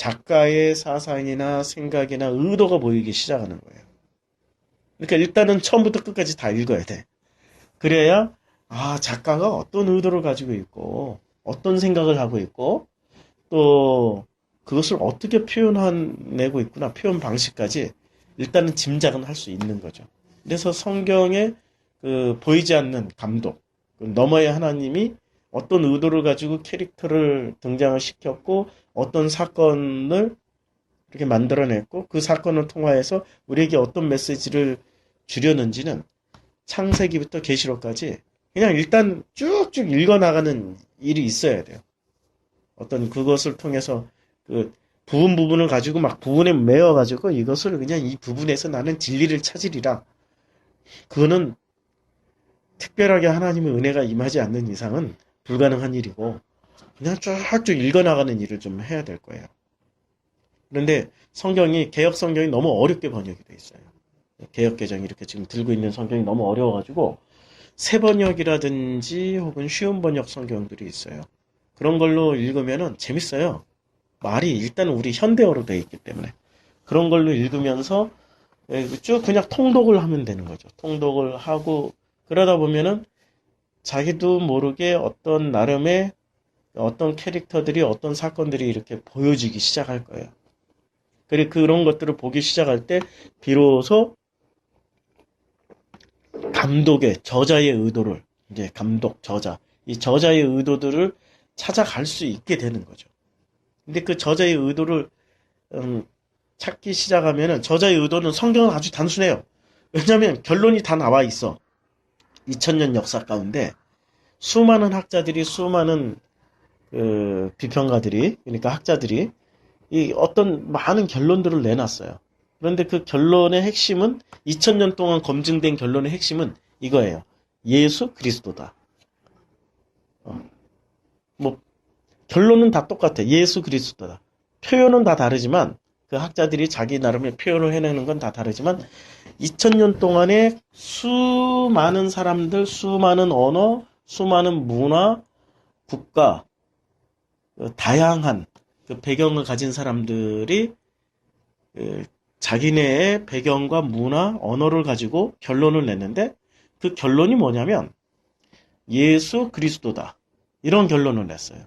작가의 사상이나 생각이나 의도가 보이기 시작하는 거예요. 그러니까 일단은 처음부터 끝까지 다 읽어야 돼. 그래야 작가가 어떤 의도를 가지고 있고 어떤 생각을 하고 있고 또 그것을 어떻게 표현해내고 있구나. 표현 방식까지 일단은 짐작은 할 수 있는 거죠. 그래서 성경에 그 보이지 않는 감독, 그 너머의 하나님이 어떤 의도를 가지고 캐릭터를 등장을 시켰고 어떤 사건을 이렇게 만들어냈고 그 사건을 통하여서 우리에게 어떤 메시지를 주려는지는 창세기부터 계시록까지 그냥 일단 쭉쭉 읽어나가는 일이 있어야 돼요. 어떤 그것을 통해서 그 부분을 가지고 막 부분에 매어 가지고 이것을 그냥 이 부분에서 나는 진리를 찾으리라. 그거는 특별하게 하나님의 은혜가 임하지 않는 이상은 불가능한 일이고 그냥 쭉쭉 읽어나가는 일을 좀 해야 될 거예요. 그런데 성경이 개역 성경이 너무 어렵게 번역이 돼 있어요. 개역 개정이 이렇게 지금 들고 있는 성경이 너무 어려워가지고 새 번역이라든지 혹은 쉬운 번역 성경들이 있어요. 그런 걸로 읽으면은 재밌어요. 말이 일단 우리 현대어로 되어 있기 때문에 그런 걸로 읽으면서 쭉 그냥 통독을 하면 되는 거죠. 통독을 하고 그러다 보면은 자기도 모르게 어떤 나름의 어떤 캐릭터들이 어떤 사건들이 이렇게 보여지기 시작할 거예요. 그리고 그런 것들을 보기 시작할 때 비로소 감독의 저자의 의도를 이제 감독 저자 이 저자의 의도들을 찾아갈 수 있게 되는 거죠. 근데 그 저자의 의도를 찾기 시작하면은 저자의 의도는 성경은 아주 단순해요. 왜냐하면 결론이 다 나와 있어. 2000년 역사 가운데 수많은 학자들이 수많은 그 비평가들이 그러니까 학자들이 이 어떤 많은 결론들을 내놨어요. 그런데 그 결론의 핵심은 2000년 동안 검증된 결론의 핵심은 이거예요. 예수 그리스도다. 뭐 결론은 다 똑같아. 예수 그리스도다. 표현은 다 다르지만 그 학자들이 자기 나름의 표현을 해내는 건 다 다르지만 2000년 동안에 수많은 사람들, 수많은 언어, 수많은 문화, 국가, 다양한 그 배경을 가진 사람들이 자기네의 배경과 문화, 언어를 가지고 결론을 냈는데 그 결론이 뭐냐면 예수 그리스도다. 이런 결론을 냈어요.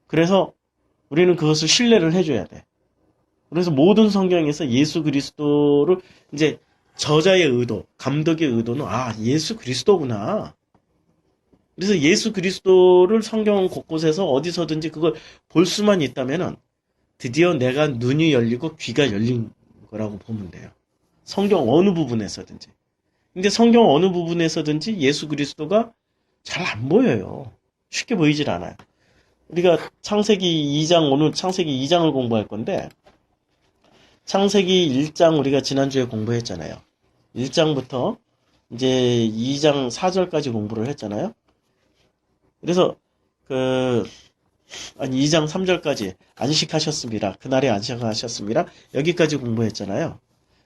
그래서 우리는 그것을 신뢰를 해줘야 돼. 그래서 모든 성경에서 예수 그리스도를 이제 저자의 의도, 감독의 의도는 예수 그리스도구나. 그래서 예수 그리스도를 성경 곳곳에서 어디서든지 그걸 볼 수만 있다면은 드디어 내가 눈이 열리고 귀가 열린 거라고 보면 돼요. 성경 어느 부분에서든지. 근데 성경 어느 부분에서든지 예수 그리스도가 잘 안 보여요. 쉽게 보이질 않아요. 우리가 창세기 2장, 오늘 창세기 2장을 공부할 건데, 창세기 1장 우리가 지난주에 공부했잖아요. 1장부터 이제 2장 4절까지 공부를 했잖아요. 그래서, 2장 3절까지 안식하셨습니다. 그날에 안식하셨습니다. 여기까지 공부했잖아요.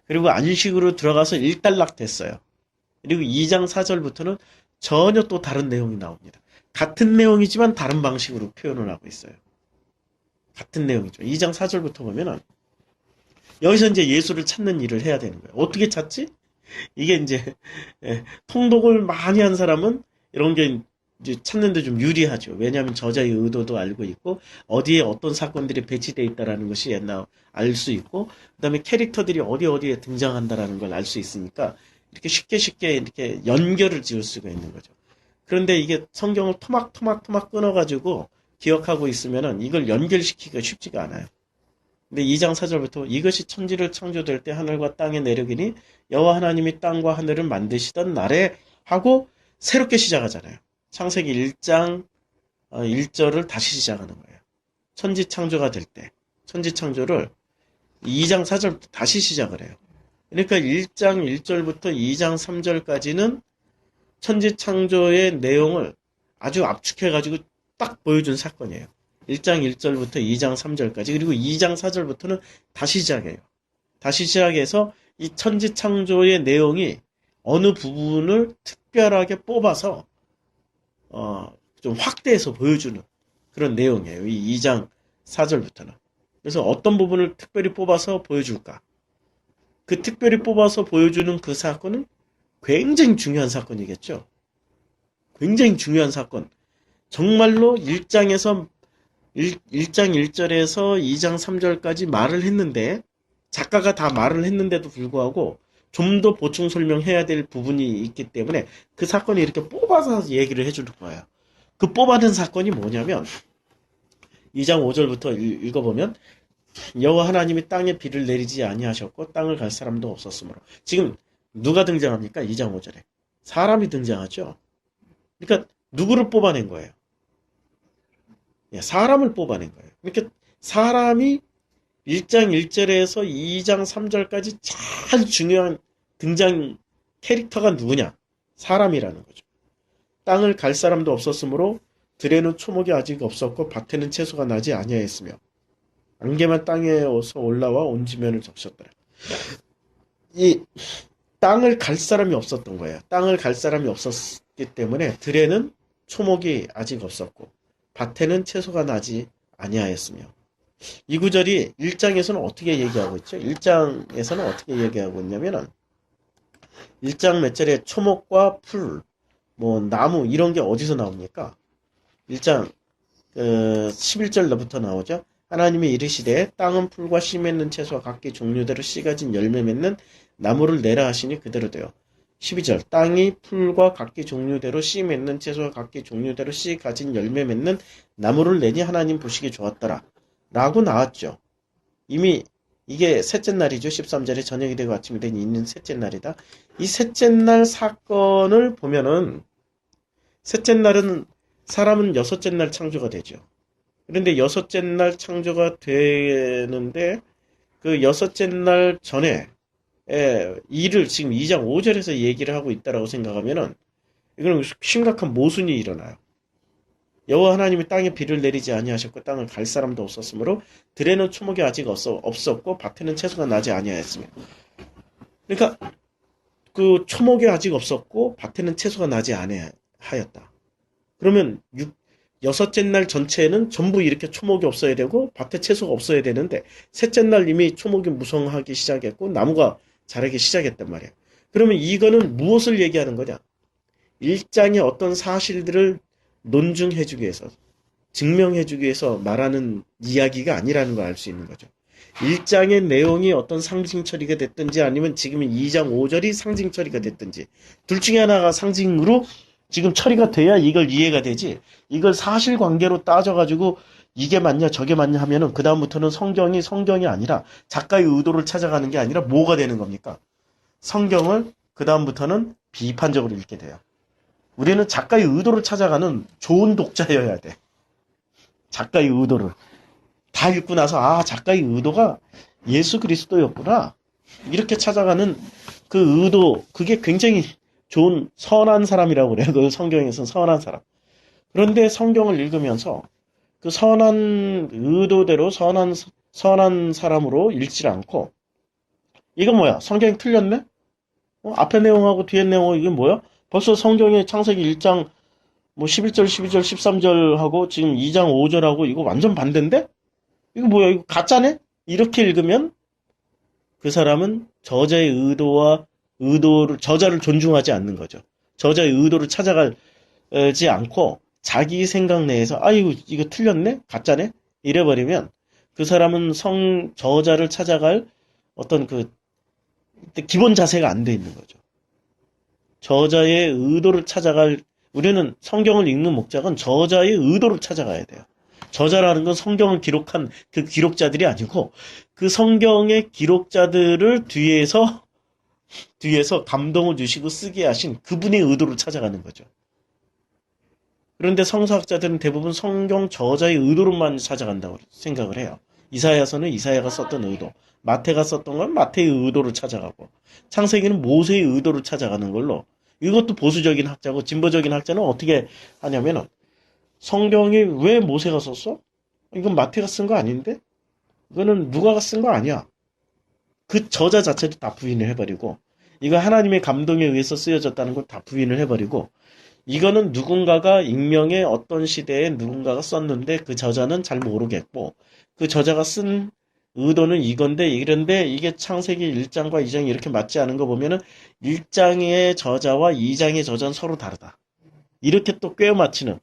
그리고 안식으로 들어가서 일단락 됐어요. 그리고 2장 4절부터는 전혀 또 다른 내용이 나옵니다. 같은 내용이지만 다른 방식으로 표현을 하고 있어요. 같은 내용이죠. 2장 4절부터 보면은 여기서 이제 예수를 찾는 일을 해야 되는 거예요. 어떻게 찾지? 이게 이제 통독을 많이 한 사람은 이런 게 이제 찾는데 좀 유리하죠. 왜냐하면 저자의 의도도 알고 있고 어디에 어떤 사건들이 배치되어 있다라는 것이 옛날 알 수 있고 그다음에 캐릭터들이 어디에 등장한다라는 걸 알 수 있으니까 이렇게 쉽게 이렇게 연결을 지을 수가 있는 거죠. 그런데 이게 성경을 토막 끊어가지고 기억하고 있으면은 이걸 연결시키기가 쉽지가 않아요. 근데 2장 4절부터 이것이 천지를 창조될 때 하늘과 땅의 내력이니 여호와 하나님이 땅과 하늘을 만드시던 날에 하고 새롭게 시작하잖아요. 창세기 1장 1절을 다시 시작하는 거예요. 천지 창조가 될 때 천지 창조를 2장 4절부터 다시 시작을 해요. 그러니까 1장 1절부터 2장 3절까지는 천지 창조의 내용을 아주 압축해가지고 딱 보여준 사건이에요. 1장 1절부터 2장 3절까지 그리고 2장 4절부터는 다시 시작해요. 다시 시작해서 이 천지 창조의 내용이 어느 부분을 특별하게 뽑아서 좀 확대해서 보여주는 그런 내용이에요. 이 2장 4절부터는. 그래서 어떤 부분을 특별히 뽑아서 보여줄까? 그 특별히 뽑아서 보여주는 그 사건은 굉장히 중요한 사건이겠죠. 굉장히 중요한 사건. 정말로 1장에서 1장 1절에서 2장 3절까지 말을 했는데 작가가 다 말을 했는데도 불구하고 좀 더 보충 설명해야 될 부분이 있기 때문에 그 사건을 이렇게 뽑아서 얘기를 해주는 거예요. 그 뽑아낸 사건이 뭐냐면 2장 5절부터 읽어보면 여호와 하나님이 땅에 비를 내리지 아니하셨고 땅을 갈 사람도 없었으므로. 지금 누가 등장합니까? 2장 5절에 사람이 등장하죠. 그러니까 누구를 뽑아낸 거예요? 사람을 뽑아낸 거예요. 그러니까 사람이 1장 1절에서 2장 3절까지 잘 중요한 등장 캐릭터가 누구냐? 사람이라는 거죠. 땅을 갈 사람도 없었으므로 들에는 초목이 아직 없었고 밭에는 채소가 나지 아니하였으며 안개만 땅에서 올라와 온 지면을 적셨더라. 이 땅을 갈 사람이 없었던 거예요. 땅을 갈 사람이 없었기 때문에 들에는 초목이 아직 없었고 밭에는 채소가 나지 아니하였으며. 이 구절이 1장에서는 어떻게 얘기하고 있죠? 1장에서는 어떻게 얘기하고 있냐면은 1장 몇 절에 초목과 풀, 뭐 나무 이런 게 어디서 나옵니까? 1장 11절부터 나오죠. 하나님이 이르시되 땅은 풀과 씨 맺는 채소와 각기 종류대로 씨 가진 열매 맺는 나무를 내라 하시니 그대로 되어. 12절 땅이 풀과 각기 종류대로 씨 맺는 채소와 각기 종류대로 씨 가진 열매 맺는 나무를 내니 하나님 보시기 좋았더라 라고 나왔죠. 이미 이게 셋째 날이죠. 13절에 저녁이 되고 아침이 되니 있는 셋째 날이다. 이 셋째 날 사건을 보면은 셋째 날은 사람은 여섯째 날 창조가 되죠. 그런데 여섯째 날 창조가 되는데 그 여섯째 날 전에 일을 지금 2장 5절에서 얘기를 하고 있다라고 생각하면은 이거는 심각한 모순이 일어나요. 여호와 하나님이 땅에 비를 내리지 아니하셨고 땅을 갈 사람도 없었으므로 들에는 초목이 아직 없었고 밭에는 채소가 나지 아니하였으며. 그러니까 그 초목이 아직 없었고 밭에는 채소가 나지 아니하였다. 그러면 여섯째 날 전체에는 전부 이렇게 초목이 없어야 되고 밭에 채소가 없어야 되는데 셋째 날 이미 초목이 무성하기 시작했고 나무가 자라기 시작했단 말이에요. 그러면 이거는 무엇을 얘기하는 거냐? 1장의 어떤 사실들을 논증해주기 위해서 증명해주기 위해서 말하는 이야기가 아니라는 걸 알 수 있는 거죠. 1장의 내용이 어떤 상징 처리가 됐든지 아니면 지금 2장 5절이 상징 처리가 됐든지 둘 중에 하나가 상징으로 지금 처리가 돼야 이걸 이해가 되지 이걸 사실관계로 따져가지고 이게 맞냐 저게 맞냐 하면은 그 다음부터는 성경이 아니라 작가의 의도를 찾아가는 게 아니라 뭐가 되는 겁니까? 성경을 그 다음부터는 비판적으로 읽게 돼요. 우리는 작가의 의도를 찾아가는 좋은 독자여야 돼. 작가의 의도를. 다 읽고 나서 작가의 의도가 예수 그리스도였구나. 이렇게 찾아가는 그 의도, 그게 굉장히 좋은 선한 사람이라고 그래요. 그 성경에서는 선한 사람. 그런데 성경을 읽으면서 그 선한 의도대로 선한 사람으로 읽지 않고 이거 뭐야? 성경이 틀렸네? 앞에 내용하고 뒤에 내용하고 이게 뭐야? 벌써 성경의 창세기 1장 뭐 11절, 12절, 13절하고 지금 2장 5절하고 이거 완전 반대인데? 이거 뭐야? 이거 가짜네? 이렇게 읽으면 그 사람은 저자의 저자를 존중하지 않는 거죠. 저자의 의도를 찾아가지 않고 자기 생각 내에서 이거 틀렸네? 가짜네? 이래버리면 그 사람은 저자를 찾아갈 어떤 그 기본 자세가 안 돼 있는 거죠. 저자의 의도를 우리는 성경을 읽는 목적은 저자의 의도를 찾아가야 돼요. 저자라는 건 성경을 기록한 그 기록자들이 아니고 그 성경의 기록자들을 뒤에서 감동을 주시고 쓰게 하신 그분의 의도를 찾아가는 거죠. 그런데 성서학자들은 대부분 성경 저자의 의도로만 찾아간다고 생각을 해요. 이사야서는 이사야가 썼던 의도, 마태가 썼던 건 마태의 의도를 찾아가고 창세기는 모세의 의도를 찾아가는 걸로 이것도 보수적인 학자고 진보적인 학자는 어떻게 하냐면은 성경이 왜 모세가 썼어? 이건 마태가 쓴 거 아닌데? 이거는 누가가 쓴 거 아니야. 그 저자 자체도 다 부인을 해버리고 이거 하나님의 감동에 의해서 쓰여졌다는 걸 다 부인을 해버리고 이거는 누군가가 익명의 어떤 시대에 누군가가 썼는데 그 저자는 잘 모르겠고 그 저자가 쓴 의도는 이건데 이런데 이게 창세기 1장과 2장이 이렇게 맞지 않은 거 보면은 1장의 저자와 2장의 저자는 서로 다르다. 이렇게 또 꿰어 맞히는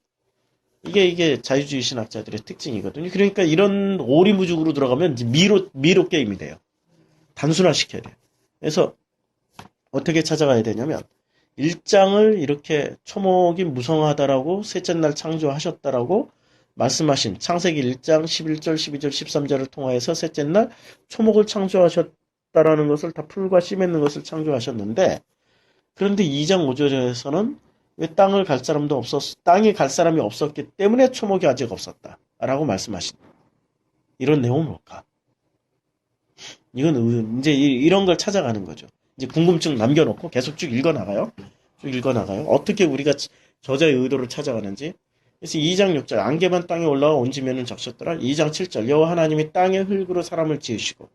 이게 자유주의 신학자들의 특징이거든요. 그러니까 이런 오리무중으로 들어가면 이제 미로 게임이 돼요. 단순화시켜야 돼요. 그래서 어떻게 찾아가야 되냐면 1장을 이렇게 초목이 무성하다라고 셋째 날 창조하셨다라고 말씀하신 창세기 1장 11절, 12절, 13절을 통하여서 셋째 날 초목을 창조하셨다라는 것을 다 풀과 씨 맺는 것을 창조하셨는데 그런데 2장 5절에서는 왜 땅을 갈 사람도 땅에 갈 사람이 없었기 때문에 초목이 아직 없었다라고 말씀하신 이런 내용은 뭘까? 이건 이제 이런 걸 찾아가는 거죠. 이제 궁금증 남겨놓고 계속 쭉 읽어나가요. 쭉 읽어나가요. 어떻게 우리가 저자의 의도를 찾아가는지. 그래서 2장 6절 안개만 땅에 올라와 온지면은 적셨더라. 2장 7절 여호와 하나님이 땅의 흙으로 사람을 지으시고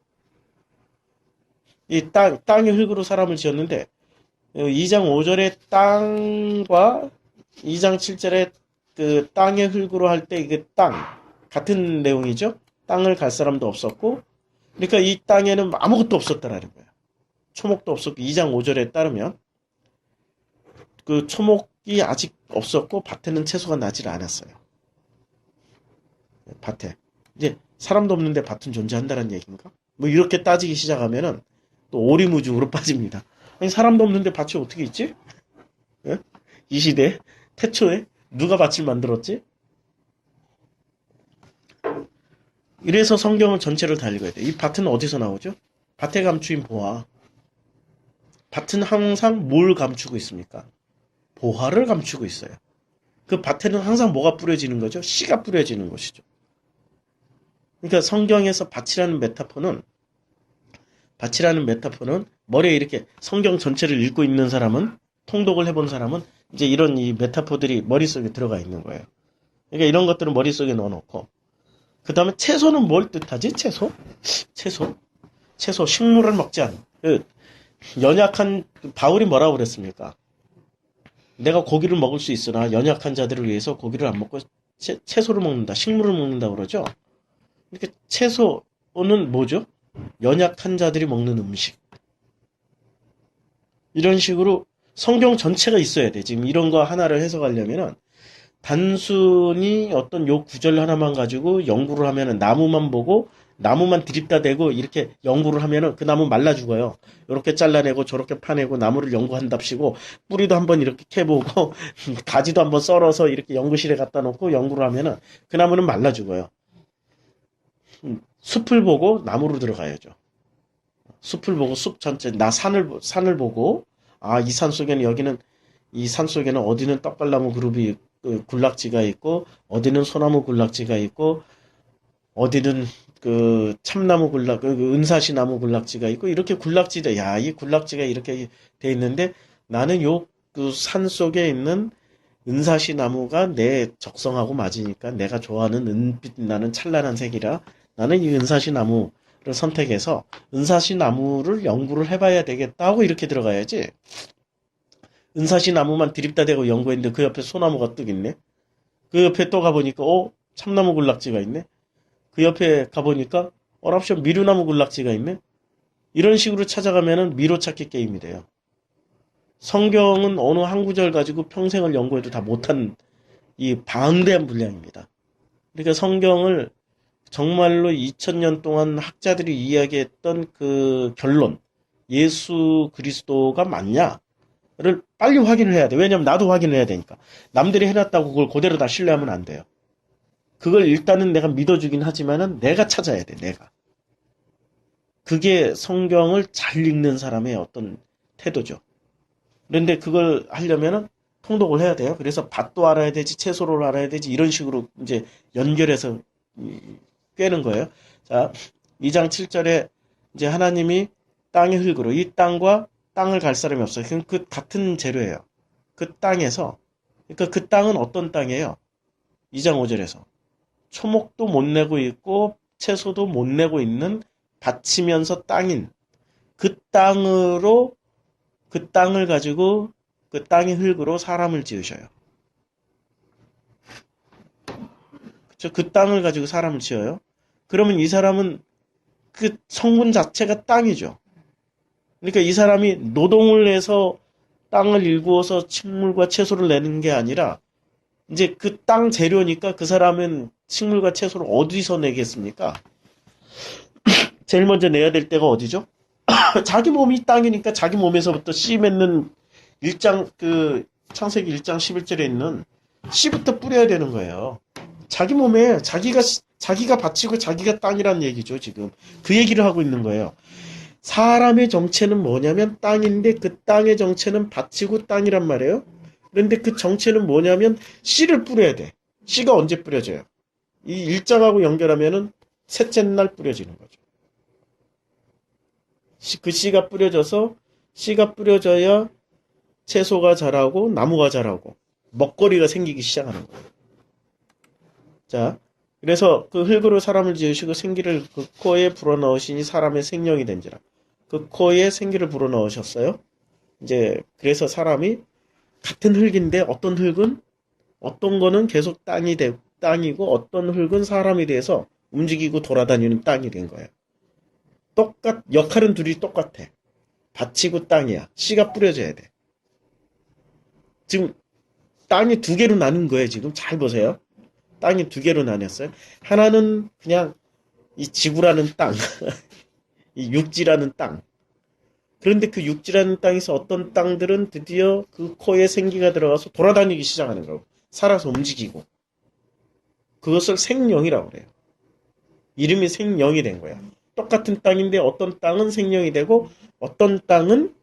이 땅의 흙으로 사람을 지었는데 2장 5절의 땅과 2장 7절의 그 땅의 흙으로 할 때 이게 땅 같은 내용이죠. 땅을 갈 사람도 없었고 그러니까 이 땅에는 아무것도 없었다라는 거예요. 초목도 없었고 2장 5절에 따르면 그 초목이 아직 없었고 밭에는 채소가 나질 않았어요. 밭에. 이제 사람도 없는데 밭은 존재한다는 얘기인가? 뭐 이렇게 따지기 시작하면은 또 오리무중으로 빠집니다. 아니 사람도 없는데 밭이 어떻게 있지? 예? 이 시대 태초에 누가 밭을 만들었지? 이래서 성경을 전체를 다 읽어야 돼. 이 밭은 어디서 나오죠? 밭에 감추인 보화. 밭은 항상 뭘 감추고 있습니까? 보화를 감추고 있어요. 그 밭에는 항상 뭐가 뿌려지는 거죠? 씨가 뿌려지는 것이죠. 그러니까 성경에서 밭이라는 메타포는 머리에 이렇게 성경 전체를 읽고 있는 사람은 통독을 해본 사람은 이제 이런 이 메타포들이 머릿속에 들어가 있는 거예요. 그러니까 이런 것들은 머릿속에 넣어놓고 그 다음에 채소는 뭘 뜻하지? 채소 식물을 먹지 않는 연약한 바울이 뭐라고 그랬습니까? 내가 고기를 먹을 수 있으나 연약한 자들을 위해서 고기를 안 먹고 채소를 먹는다. 식물을 먹는다 그러죠. 이렇게 채소는 뭐죠? 연약한 자들이 먹는 음식. 이런 식으로 성경 전체가 있어야 돼. 지금 이런 거 하나를 해석하려면은 단순히 어떤 요 구절 하나만 가지고 연구를 하면은 나무만 보고 나무만 드립다 대고 이렇게 연구를 하면은 그 나무 말라 죽어요. 이렇게 잘라내고 저렇게 파내고 나무를 연구한답시고 뿌리도 한번 이렇게 캐보고 가지도 한번 썰어서 이렇게 연구실에 갖다 놓고 연구를 하면은 그 나무는 말라 죽어요. 숲을 보고 나무로 들어가야죠. 숲을 보고 숲 전체 산을 보고 이 산 속에는 이 산 속에는 어디는 떡갈나무 그룹이 군락지가 있고 어디는 소나무 군락지가 있고 어디는 그 참나무 은사시 나무 군락지가 있고 이렇게 군락지다. 야, 이 군락지가 이렇게 돼 있는데 나는 그 산 속에 있는 은사시 나무가 내 적성하고 맞으니까 내가 좋아하는 은빛 나는 찬란한 색이라 나는 이 은사시 나무를 선택해서 은사시 나무를 연구를 해봐야 되겠다 하고 이렇게 들어가야지. 은사시 나무만 드립다 대고 연구했는데 그 옆에 소나무가 뚝 있네. 그 옆에 또 가보니까 참나무 군락지가 있네. 그 옆에 가보니까 어랍션 미루나무 군락지가 있네. 이런 식으로 찾아가면은 미로찾기 게임이 돼요. 성경은 어느 한 구절 가지고 평생을 연구해도 다 못한 이 방대한 분량입니다. 그러니까 성경을 정말로 2000년 동안 학자들이 이야기했던 그 결론, 예수 그리스도가 맞냐를 빨리 확인을 해야 돼. 왜냐면 나도 확인을 해야 되니까. 남들이 해놨다고 그걸 그대로 다 신뢰하면 안 돼요. 그걸 일단은 내가 믿어주긴 하지만은 내가 찾아야 돼, 내가. 그게 성경을 잘 읽는 사람의 어떤 태도죠. 그런데 그걸 하려면은 통독을 해야 돼요. 그래서 밭도 알아야 되지, 채소를 알아야 되지, 이런 식으로 이제 연결해서 꿰는 거예요. 자, 2장 7절에 이제 하나님이 땅의 흙으로 이 땅과 땅을 갈 사람이 없어요. 그 같은 재료예요. 그 땅에서 그러니까 그 땅은 어떤 땅이에요? 2장 5절에서 초목도 못 내고 있고 채소도 못 내고 있는 밭이면서 땅인 그 땅을 가지고 그 땅의 흙으로 사람을 지으셔요. 그 땅을 가지고 사람을 지어요. 그러면 이 사람은 그 성분 자체가 땅이죠. 그러니까 이 사람이 노동을 해서 땅을 일구어서 식물과 채소를 내는 게 아니라 이제 그 땅 재료니까 그 사람은 식물과 채소를 어디서 내겠습니까? 제일 먼저 내야 될 때가 어디죠? 자기 몸이 땅이니까 자기 몸에서부터 씨 맺는 창세기 1장 11절에 있는 씨부터 뿌려야 되는 거예요. 자기 몸에 자기가 바치고 자기가 땅이란 얘기죠, 지금. 그 얘기를 하고 있는 거예요. 사람의 정체는 뭐냐면 땅인데 그 땅의 정체는 바치고 땅이란 말이에요. 그런데 그 정체는 뭐냐면 씨를 뿌려야 돼. 씨가 언제 뿌려져요? 이 일장하고 연결하면은 셋째 날 뿌려지는 거죠. 그 씨가 뿌려져야 채소가 자라고 나무가 자라고 먹거리가 생기기 시작하는 거예요. 자, 그래서 그 흙으로 사람을 지으시고 생기를 그 코에 불어넣으시니 사람의 생명이 된지라. 그 코에 생기를 불어넣으셨어요. 이제 그래서 사람이 같은 흙인데 어떤 거는 계속 땅이고 어떤 흙은 사람이 돼서 움직이고 돌아다니는 땅이 된 거예요. 역할은 둘이 똑같아. 바치고 땅이야. 씨가 뿌려져야 돼. 지금 땅이 두 개로 나눈 거예요. 지금 잘 보세요. 땅이 두 개로 나뉘었어요. 하나는 그냥 이 지구라는 땅, 이 육지라는 땅. 그런데 그 육지라는 땅에서 어떤 땅들은 드디어 그 코에 생기가 들어가서 돌아다니기 시작하는 거고, 살아서 움직이고. 그것을 생명이라고 그래요. 이름이 생명이 된 거야. 똑같은 땅인데 어떤 땅은 생명이 되고 어떤 땅은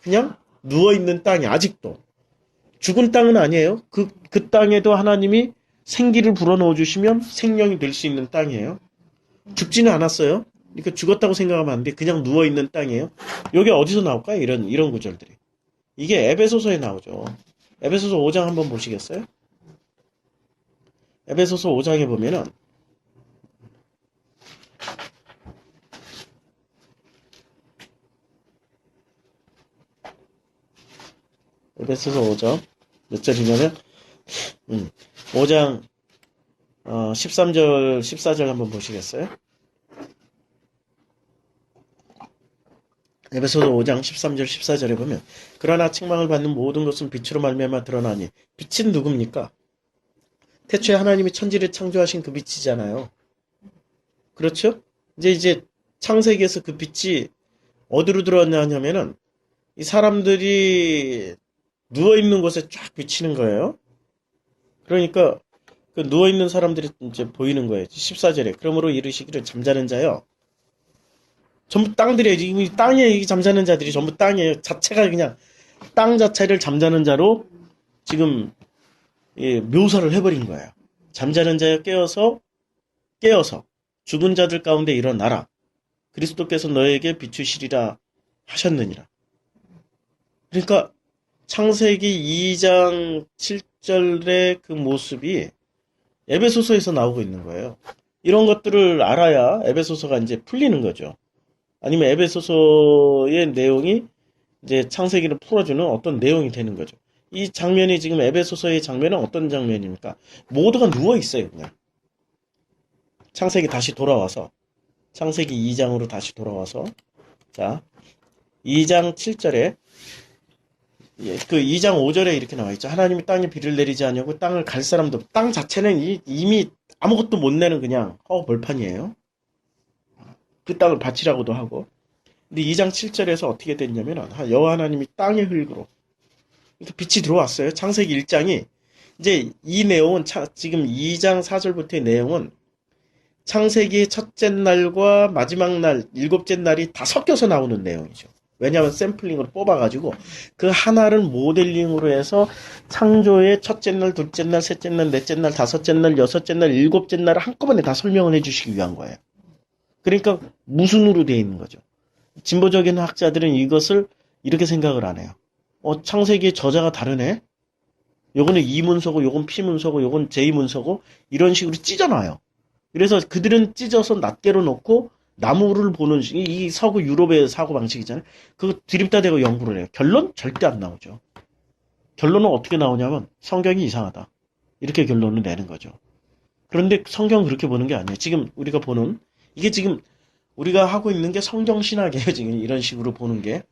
그냥 누워있는 땅이 아직도 죽은 땅은 아니에요. 그 땅에도 하나님이 생기를 불어넣어 주시면 생명이 될 수 있는 땅이에요. 죽지는 않았어요. 그러니까 죽었다고 생각하면 안 돼. 그냥 누워있는 땅이에요. 여기 어디서 나올까요? 이런 구절들이. 이게 에베소서에 나오죠. 에베소서 5장 한번 보시겠어요? 에베소서 5장에 보면은 에베소서 5장 몇 절이냐면 5장 13절 14절 한번 보시겠어요? 에베소서 5장 13절 14절에 보면 그러나 책망을 받는 모든 것은 빛으로 말미암아 드러나니 빛은 누굽니까? 태초에 하나님이 천지를 창조하신 그 빛이잖아요. 그렇죠? 이제 창세기에서 그 빛이 어디로 들어왔냐면은 이 사람들이 누워있는 곳에 쫙 비치는 거예요. 그러니까 그 누워있는 사람들이 이제 보이는 거예요. 14절에 그러므로 이르시기를 잠자는 자요. 전부 땅들이에요. 이 땅에 이 잠자는 자들이 전부 땅이에요. 자체가 그냥 땅 자체를 잠자는 자로 지금 묘사를 해버린 거예요. 잠자는 자여 깨어서 죽은 자들 가운데 일어나라. 그리스도께서 너에게 비추시리라 하셨느니라. 그러니까 창세기 2장 7절의 그 모습이 에베소서에서 나오고 있는 거예요. 이런 것들을 알아야 에베소서가 이제 풀리는 거죠. 아니면 에베소서의 내용이 이제 창세기를 풀어주는 어떤 내용이 되는 거죠. 이 장면이 지금 에베소서의 장면은 어떤 장면입니까? 모두가 누워 있어요, 그냥. 창세기 2장으로 다시 돌아와서 자, 2장 7절에 그 2장 5절에 이렇게 나와 있죠. 하나님이 땅에 비를 내리지 않냐고 땅을 갈 사람도 땅 자체는 이미 아무것도 못 내는 그냥 벌판이에요. 그 땅을 바치라고도 하고. 근데 2장 7절에서 어떻게 됐냐면 여호와 하나님이 땅의 흙으로 이렇게 빛이 들어왔어요. 창세기 1장이 이제 이 내용은 지금 2장 4절부터의 내용은 창세기 첫째 날과 마지막 날, 일곱째 날이 다 섞여서 나오는 내용이죠. 왜냐하면 샘플링으로 뽑아가지고 그 하나를 모델링으로 해서 창조의 첫째 날, 둘째 날, 셋째 날, 넷째 날, 다섯째 날, 여섯째 날, 일곱째 날을 한꺼번에 다 설명을 해주시기 위한 거예요. 그러니까 무순으로 되어 있는 거죠. 진보적인 학자들은 이것을 이렇게 생각을 안 해요. 창세기의 저자가 다르네? 요거는 이문서고, 요건 피문서고, 요건 제이문서고, 이런 식으로 찢어놔요. 그래서 그들은 찢어서 낱개로 놓고, 나무를 보는, 이 서구 유럽의 사고방식이잖아요. 그거 드립다 대고 연구를 해요. 결론? 절대 안 나오죠. 결론은 어떻게 나오냐면, 성경이 이상하다. 이렇게 결론을 내는 거죠. 그런데 성경은 그렇게 보는 게 아니에요. 지금 우리가 보는, 이게 지금 우리가 하고 있는 게 성경 신학이에요. 지금 이런 식으로 보는 게.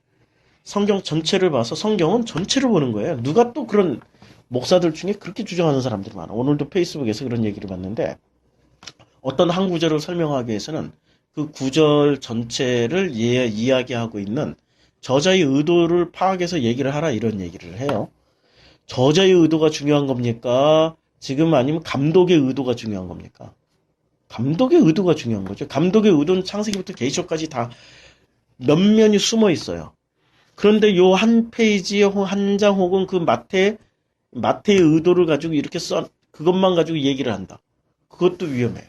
성경 전체를 봐서 성경은 전체를 보는 거예요. 누가 또 그런 목사들 중에 그렇게 주장하는 사람들이 많아. 오늘도 페이스북에서 그런 얘기를 봤는데 어떤 한 구절을 설명하기 위해서는 그 구절 전체를 이야기하고 있는 저자의 의도를 파악해서 얘기를 하라 이런 얘기를 해요. 저자의 의도가 중요한 겁니까? 지금 아니면 감독의 의도가 중요한 겁니까? 감독의 의도가 중요한 거죠. 감독의 의도는 창세기부터 계시록까지 다 면면이 숨어 있어요. 그런데 요 한 페이지에 한 장 혹은 그 마태의 의도를 가지고 이렇게 그것만 가지고 얘기를 한다. 그것도 위험해요.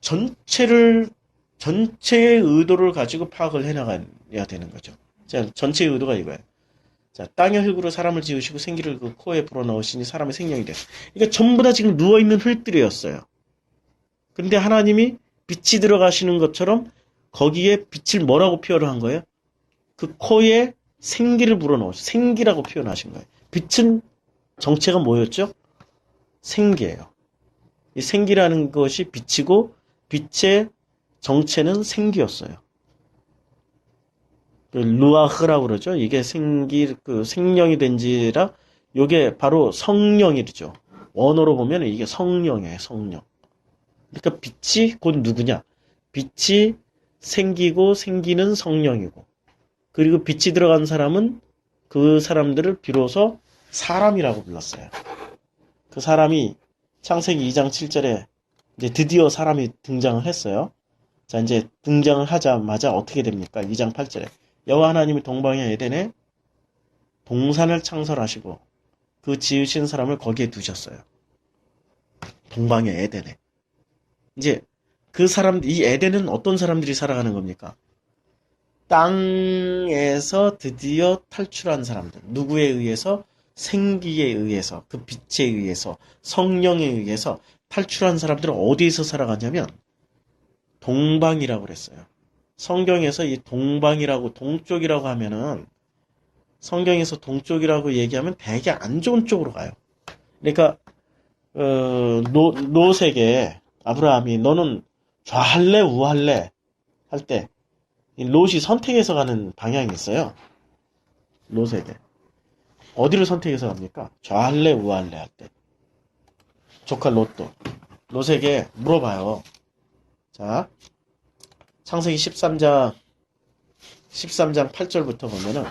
전체의 의도를 가지고 파악을 해나가야 되는 거죠. 자, 전체의 의도가 이거예요. 자, 땅의 흙으로 사람을 지으시고 생기를 그 코에 불어넣으시니 사람의 생명이 됐어. 그러니까 전부 다 지금 누워있는 흙들이었어요. 근데 하나님이 빛이 들어가시는 것처럼 거기에 빛을 뭐라고 표현을 한 거예요? 그 코에 생기를 불어넣으시, 생기라고 표현하신 거예요. 빛은 정체가 뭐였죠? 생기예요. 이 생기라는 것이 빛이고 빛의 정체는 생기였어요. 그 루아흐라고 그러죠. 이게 생명이 된지라 이게 바로 성령이죠. 원어로 보면 이게 성령이에요. 성령. 그러니까 빛이 곧 누구냐? 빛이 생기고 생기는 성령이고 그리고 빛이 들어간 사람은 그 사람들을 비로소 사람이라고 불렀어요. 그 사람이 창세기 2장 7절에 이제 드디어 사람이 등장을 했어요. 자, 이제 등장을 하자마자 어떻게 됩니까? 2장 8절에 여호와 하나님이 동방의 에덴에 동산을 창설하시고 그 지으신 사람을 거기에 두셨어요. 동방의 에덴에. 이제 이 에덴은 어떤 사람들이 살아가는 겁니까? 땅에서 드디어 탈출한 사람들. 누구에 의해서? 생기에 의해서, 그 빛에 의해서, 성령에 의해서 탈출한 사람들은 어디에서 살아가냐면 동방이라고 그랬어요. 성경에서 이 동방이라고 동쪽이라고 하면은 성경에서 동쪽이라고 얘기하면 되게 안 좋은 쪽으로 가요. 그러니까 롯에게 아브라함이 너는 좌할래 우할래 할 때 롯이 선택해서 가는 방향이 있어요. 롯에게 어디를 선택해서 갑니까? 좌할래 우할래 할 때 조카 롯에게 물어봐요. 자, 창세기 13장 8절부터 보면은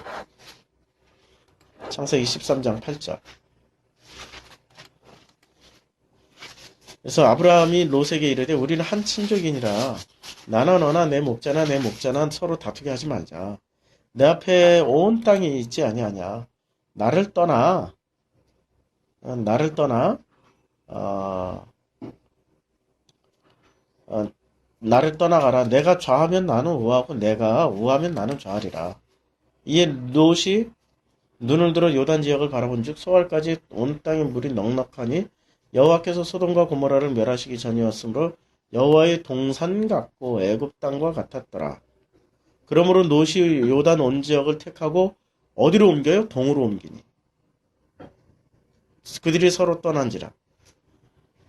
창세기 13장 8절. 그래서 아브라함이 롯에게 이르되 우리는 한 친족이니라 나나 너나 내 목자나 서로 다투게 하지 말자. 내 앞에 온 땅이 있지 아니하냐. 나를 떠나 나를 떠나가라. 내가 좌하면 나는 우하고 내가 우하면 나는 좌하리라. 이에 롯이 눈을 들어 요단 지역을 바라본즉 소알까지 온 땅의 물이 넉넉하니 여호와께서 소돔과 고모라를 멸하시기 전이었으므로 여호와의 동산 같고 애굽 땅과 같았더라. 그러므로 롯이 요단 온 지역을 택하고 어디로 옮겨요? 동으로 옮기니. 그들이 서로 떠난지라.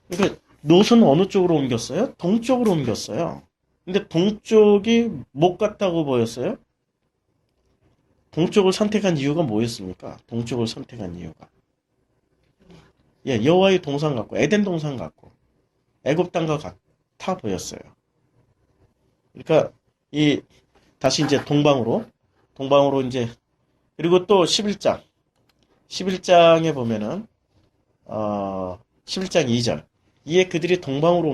그러니까 롯은 어느 쪽으로 옮겼어요? 동쪽으로 옮겼어요. 근데 동쪽이 못 같다고 보였어요? 동쪽을 선택한 이유가 뭐였습니까? 동쪽을 선택한 이유가. 예, 여호와의 동산 같고 에덴 동산 같고 애굽 땅과 같아 보였어요. 그러니까 다시 이제 동방으로 이제 그리고 또 11장에 보면은 11장 2절 이에 그들이 동방으로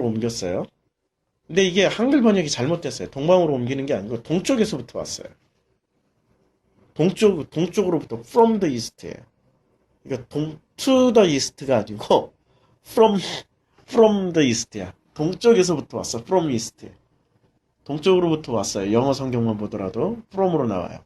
옮겼어요. 근데 이게 한글 번역이 잘못됐어요. 동방으로 옮기는 게 아니고 동쪽에서부터 왔어요. 동쪽으로부터 from the east예요. 그러니까 to the east가 아니고 from the east야. 동쪽에서부터 왔어. from east. 동쪽으로부터 왔어요. 영어 성경만 보더라도 from으로 나와요.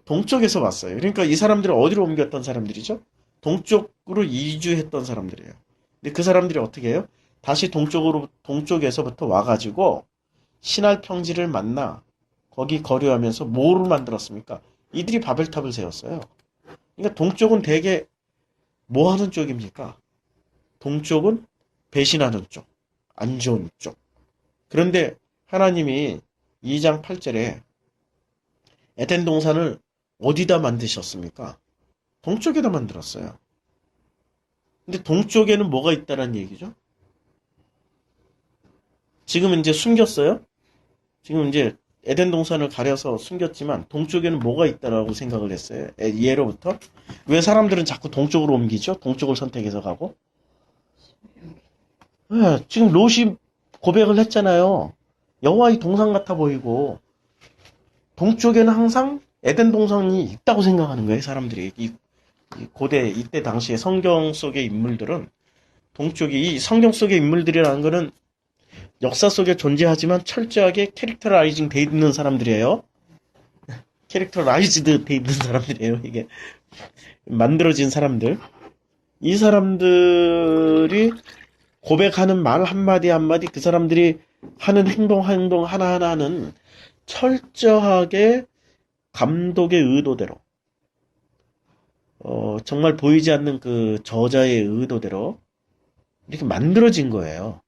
동쪽에서 왔어요. 그러니까 이 사람들은 어디로 옮겼던 사람들이죠? 동쪽으로 이주했던 사람들이에요. 근데 그 사람들이 어떻게 해요? 다시 동쪽에서부터 와가지고 신할 평지를 만나 거기 거류하면서 뭐를 만들었습니까? 이들이 바벨탑을 세웠어요. 그러니까 동쪽은 대개 뭐 하는 쪽입니까? 동쪽은 배신하는 쪽, 안 좋은 쪽. 그런데 하나님이 2장 8절에 에덴 동산을 어디다 만드셨습니까? 동쪽에다 만들었어요. 근데 동쪽에는 뭐가 있다는 얘기죠? 지금 이제 숨겼어요? 지금 이제 에덴 동산을 가려서 숨겼지만 동쪽에는 뭐가 있다라고 생각을 했어요. 예로부터. 왜 사람들은 자꾸 동쪽으로 옮기죠? 동쪽을 선택해서 가고. 네, 지금 롯이 고백을 했잖아요. 여호와의 동산 같아 보이고 동쪽에는 항상 에덴 동산이 있다고 생각하는 거예요. 사람들이. 이 고대 이때 당시에 성경 속의 인물들은 동쪽이 이 성경 속의 인물들이라는 거는 역사 속에 존재하지만 철저하게 캐릭터라이징 돼 있는 사람들이에요. 캐릭터라이즈드 돼 있는 사람들이에요. 이게 만들어진 사람들. 이 사람들이 고백하는 말 한마디 한마디 그 사람들이 하는 행동 하나하나는 철저하게 감독의 의도대로 정말 보이지 않는 그 저자의 의도대로 이렇게 만들어진 거예요.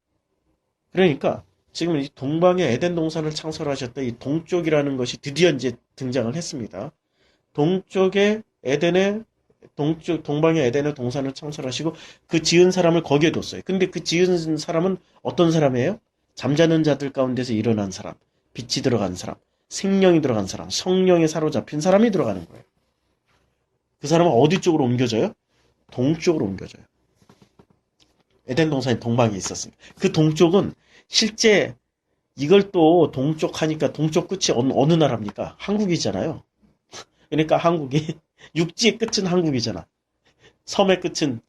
그러니까 지금 이 동방의 에덴 동산을 창설하셨던 이 동쪽이라는 것이 드디어 이제 등장을 했습니다. 동쪽의 에덴의 동방의 에덴의 동산을 창설하시고 그 지은 사람을 거기에 뒀어요. 근데 그 지은 사람은 어떤 사람이에요? 잠자는 자들 가운데서 일어난 사람, 빛이 들어간 사람, 생명이 들어간 사람, 성령에 사로잡힌 사람이 들어가는 거예요. 그 사람은 어디 쪽으로 옮겨져요? 동쪽으로 옮겨져요. 에덴 동산이 동방에 있었습니다. 그 동쪽은 실제 이걸 또 동쪽 하니까 동쪽 끝이 어느 나라입니까? 한국이잖아요. 그러니까 한국이 육지의 끝은 한국이잖아. 섬의 끝은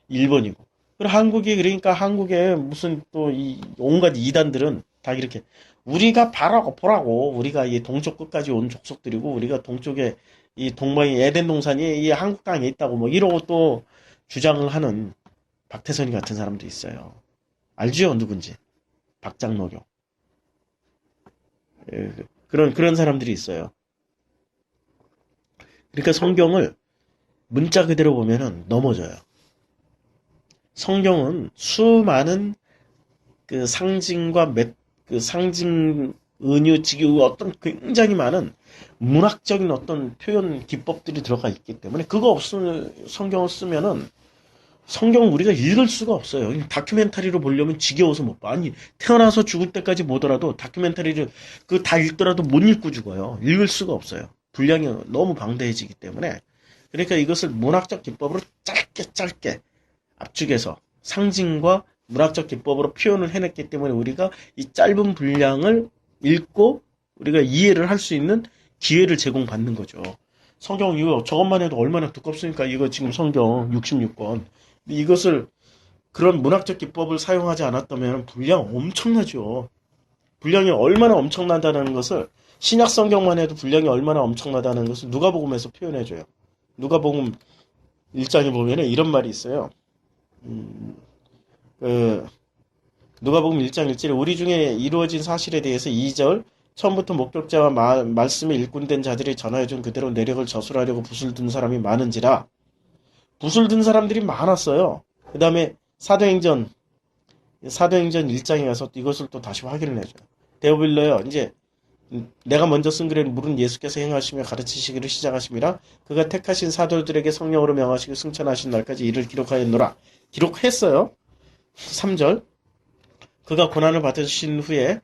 일본이고. 그리고 한국이 그러니까 한국에 무슨 또 이 온갖 이단들은 다 이렇게 우리가 바라고 보라고 우리가 이 동쪽 끝까지 온 족속들이고 우리가 동쪽에 이 동방의 에덴 동산이 이 한국 땅에 있다고 뭐 이러고 또 주장을 하는 박태선이 같은 사람도 있어요. 알죠? 누군지. 박장로교. 예, 그런 사람들이 있어요. 그러니까 성경을 문자 그대로 보면은 넘어져요. 성경은 수많은 그 상징과 그 상징, 은유, 직유 어떤 굉장히 많은 문학적인 어떤 표현 기법들이 들어가 있기 때문에 그거 없으면 성경을 쓰면은 성경은 우리가 읽을 수가 없어요. 다큐멘터리로 보려면 지겨워서 못 봐. 아니, 태어나서 죽을 때까지 보더라도 다큐멘터리를 그 다 읽더라도 못 읽고 죽어요. 읽을 수가 없어요. 분량이 너무 방대해지기 때문에. 그러니까 이것을 문학적 기법으로 짧게 압축해서 상징과 문학적 기법으로 표현을 해냈기 때문에 우리가 이 짧은 분량을 읽고 우리가 이해를 할 수 있는 기회를 제공받는 거죠. 성경 이거 저것만 해도 얼마나 두껍습니까? 이거 지금 성경 66권. 이것을 그런 문학적 기법을 사용하지 않았다면 분량 엄청나죠. 분량이 얼마나 엄청나다는 것을 신약 성경만 해도 분량이 얼마나 엄청나다는 것을 누가복음에서 표현해줘요. 누가복음 1장에 보면 이런 말이 있어요. 누가복음 1장 1절에 우리 중에 이루어진 사실에 대해서 2절 처음부터 목격자와 말씀에 일꾼된 자들이 전하여준 그대로 내력을 저술하려고 붓을 든 사람이 많은지라 붓을 든 사람들이 많았어요. 그 다음에 사도행전 1장에 가서 이것을 또 다시 확인을 해줘요. 데오빌로요. 이제 내가 먼저 쓴 글에 물은 예수께서 행하시며 가르치시기를 시작하심이라 그가 택하신 사도들에게 성령으로 명하시고 승천하신 날까지 이를 기록하였노라. 기록했어요. 3절 그가 고난을 받으신 후에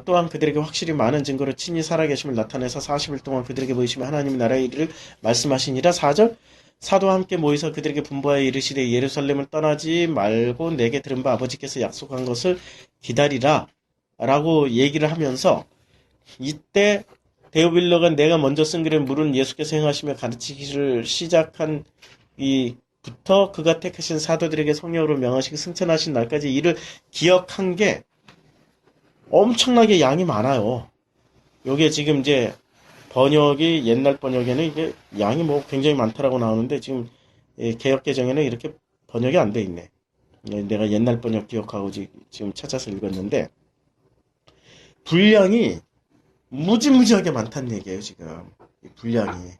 또한 그들에게 확실히 많은 증거로 친히 살아계심을 나타내서 40일 동안 그들에게 보이시며 하나님의 나라의 일을 말씀하시니라. 4절 사도와 함께 모이서 그들에게 분부하여 이르시되 예루살렘을 떠나지 말고 내게 들은 바 아버지께서 약속한 것을 기다리라 라고 얘기를 하면서 이때 데오빌로가 내가 먼저 쓴 글에 물은 예수께서 행하시며 가르치기를 시작한 부터 그가 택하신 사도들에게 성령으로 명하시고 승천하신 날까지 이를 기억한 게 엄청나게 양이 많아요. 요게 지금 이제 번역이 옛날 번역에는 이게 양이 뭐 굉장히 많다라고 나오는데 지금 개역 개정에는 이렇게 번역이 안 돼 있네. 내가 옛날 번역 기억하고 지금 찾아서 읽었는데 분량이 무지무지하게 많다는 얘기예요, 지금. 이 분량이.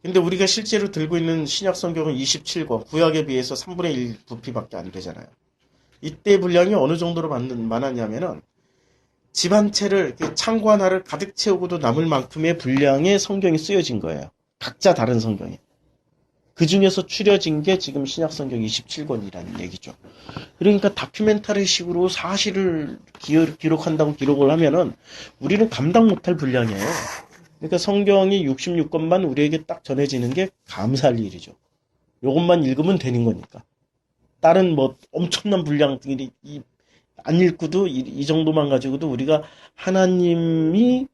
근데 우리가 실제로 들고 있는 신약 성경은 27권, 구약에 비해서 3분의 1 부피밖에 안 되잖아요. 이때 분량이 어느 정도로 많았냐면은 집 한 채를 이렇게 창고 하나를 가득 채우고도 남을 만큼의 분량의 성경이 쓰여진 거예요. 각자 다른 성경이. 그 중에서 추려진 게 지금 신약 성경 27권이라는 얘기죠. 그러니까 다큐멘터리 식으로 사실을 기록한다고 기록을 하면은 우리는 감당 못할 분량이에요. 그러니까 성경이 66권만 우리에게 딱 전해지는 게 감사할 일이죠. 요것만 읽으면 되는 거니까. 다른 뭐 엄청난 분량들이 안 읽고도 이 정도만 가지고도 우리가 하나님이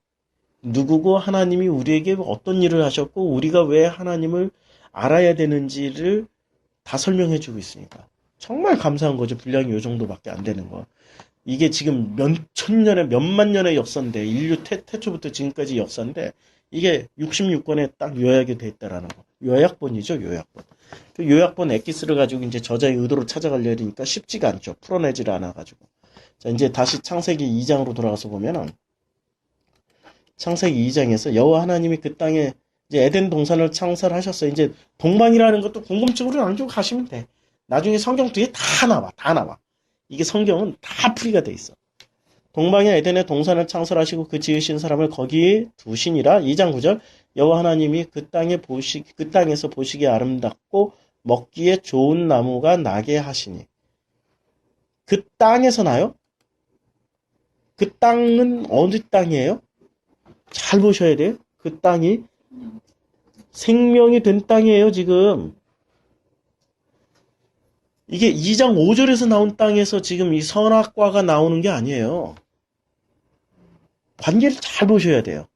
누구고 하나님이 우리에게 어떤 일을 하셨고 우리가 왜 하나님을 알아야 되는지를 다 설명해 주고 있으니까. 정말 감사한 거죠. 분량이 요 정도밖에 안 되는 거. 이게 지금 몇 천 년의, 몇만 년의 역사인데, 인류 태초부터 지금까지 역사인데, 이게 66권에 딱 요약이 돼 있다라는 거. 요약본이죠, 요약본. 그 요약본 엑기스를 가지고 이제 저자의 의도로 찾아가려 하니까 쉽지가 않죠. 풀어내질 않아가지고. 자, 이제 다시 창세기 2장으로 돌아가서 보면은, 창세기 2장에서 여호와 하나님이 그 땅에 이제 에덴 동산을 창설하셨어요. 이제 동방이라는 것도 궁금증으로 남기고 가시면 돼. 나중에 성경 뒤에 다 나와, 다 나와. 이게 성경은 다 풀이가 돼 있어. 동방의 에덴의 동산을 창설하시고 그 지으신 사람을 거기에 두시니라. 2장 9절. 여호와 하나님이 그 땅에서 보시기에 아름답고 먹기에 좋은 나무가 나게 하시니. 그 땅에서 나요? 그 땅은 어느 땅이에요? 잘 보셔야 돼요. 그 땅이 생명이 된 땅이에요, 지금. 이게 2장 5절에서 나온 땅에서 지금 이 선악과가 나오는 게 아니에요. 관계를 잘 보셔야 돼요.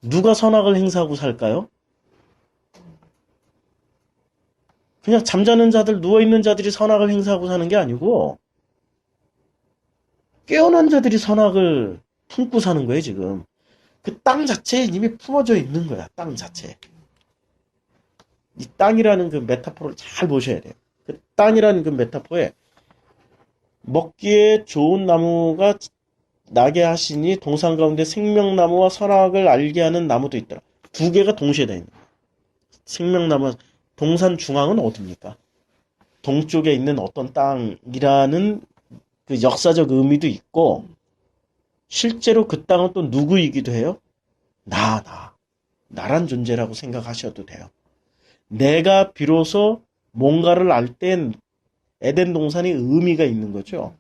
누가 선악을 행사하고 살까요? 그냥 잠자는 자들, 누워있는 자들이 선악을 행사하고 사는 게 아니고 깨어난 자들이 선악을 품고 사는 거예요, 지금. 그 땅 자체에 이미 품어져 있는 거야, 땅 자체에. 이 땅이라는 그 메타포를 잘 보셔야 돼요. 그 땅이라는 그 메타포에 먹기에 좋은 나무가 나게 하시니 동산 가운데 생명나무와 선악을 알게 하는 나무도 있더라. 두 개가 동시에 다 있는 거예요. 생명나무, 동산 중앙은 어디입니까? 동쪽에 있는 어떤 땅이라는 그 역사적 의미도 있고 실제로 그 땅은 또 누구이기도 해요? 나란 존재라고 생각하셔도 돼요. 내가 비로소 뭔가를 알 땐 에덴 동산이 의미가 있는 거죠.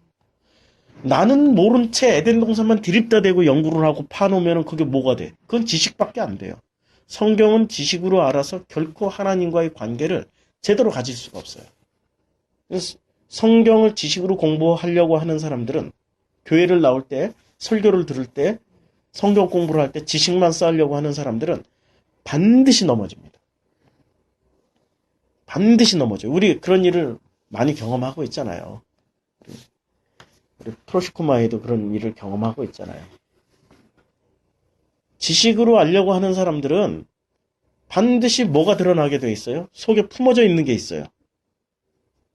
나는 모른 채 에덴 동산만 드립다 대고 연구를 하고 파놓으면 그게 뭐가 돼? 그건 지식밖에 안 돼요. 성경은 지식으로 알아서 결코 하나님과의 관계를 제대로 가질 수가 없어요. 그래서 성경을 지식으로 공부하려고 하는 사람들은 교회를 나올 때, 설교를 들을 때, 성경 공부를 할 때 지식만 쌓으려고 하는 사람들은 반드시 넘어집니다. 반드시 넘어져요. 우리 그런 일을 많이 경험하고 있잖아요. 우리 프로시코마에도 그런 일을 경험하고 있잖아요. 지식으로 알려고 하는 사람들은 반드시 뭐가 드러나게 돼 있어요? 속에 품어져 있는 게 있어요.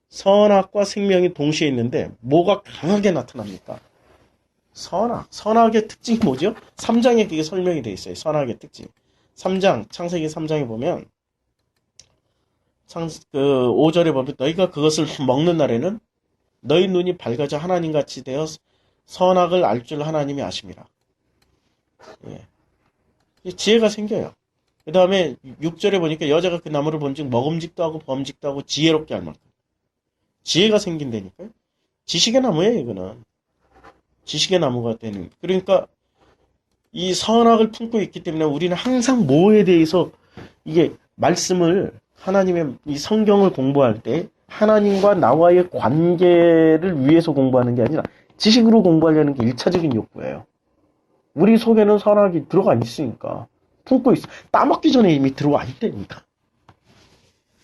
선악과 생명이 동시에 있는데 뭐가 강하게 나타납니까? 선악의 특징이 뭐죠? 3장에 그게 설명이 돼 있어요. 선악의 특징. 3장, 창세기 3장에 보면 5절에 보면 너희가 그것을 먹는 날에는 너희 눈이 밝아져 하나님같이 되어 선악을 알 줄 하나님이 아심이라. 예. 지혜가 생겨요. 그 다음에 6절에 보니까 여자가 그 나무를 본즉 먹음직도 하고 범직도 하고 지혜롭게 할 만큼. 지혜가 생긴다니까요. 지식의 나무예요, 이거는. 지식의 나무가 되는. 그러니까 이 선악을 품고 있기 때문에 우리는 항상 뭐에 대해서 이게 말씀을 하나님의 이 성경을 공부할 때 하나님과 나와의 관계를 위해서 공부하는 게 아니라 지식으로 공부하려는 게 1차적인 욕구예요. 우리 속에는 선악이 들어가 있으니까 품고 있어. 따먹기 전에 이미 들어와 있다니까.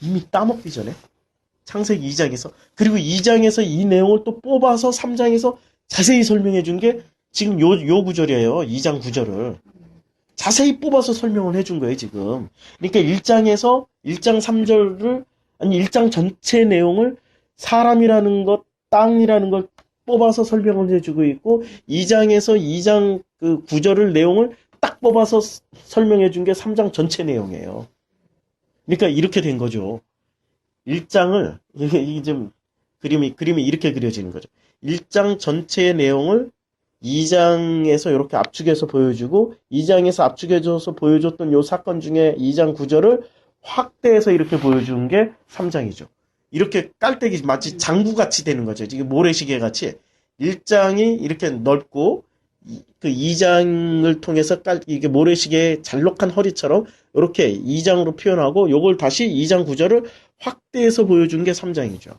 이미 따먹기 전에. 창세기 2장에서 그리고 2장에서 이 내용을 또 뽑아서 3장에서 자세히 설명해 준 게 지금 요 구절이에요. 2장 9절을. 자세히 뽑아서 설명을 해준 거예요, 지금. 그러니까 1장 3절을, 아니, 1장 전체 내용을 사람이라는 것, 땅이라는 걸 뽑아서 설명을 해주고 있고 2장에서 2장 그 구절을 내용을 딱 뽑아서 설명해 준 게 3장 전체 내용이에요. 그러니까 이렇게 된 거죠. 1장을 이게 좀 그림이 이렇게 그려지는 거죠. 1장 전체의 내용을 2장에서 이렇게 압축해서 보여주고 2장에서 압축해줘서 보여줬던 요 사건 중에 2장 구절을 확대해서 이렇게 보여주는 게 3장이죠. 이렇게 깔때기 마치 장구같이 되는 거죠. 이게 모래시계 같이 1장이 이렇게 넓고 그 2장을 통해서 이게 모래시계의 잘록한 허리처럼 이렇게 2장으로 표현하고 요걸 다시 2장 구절을 확대해서 보여준 게 3장이죠.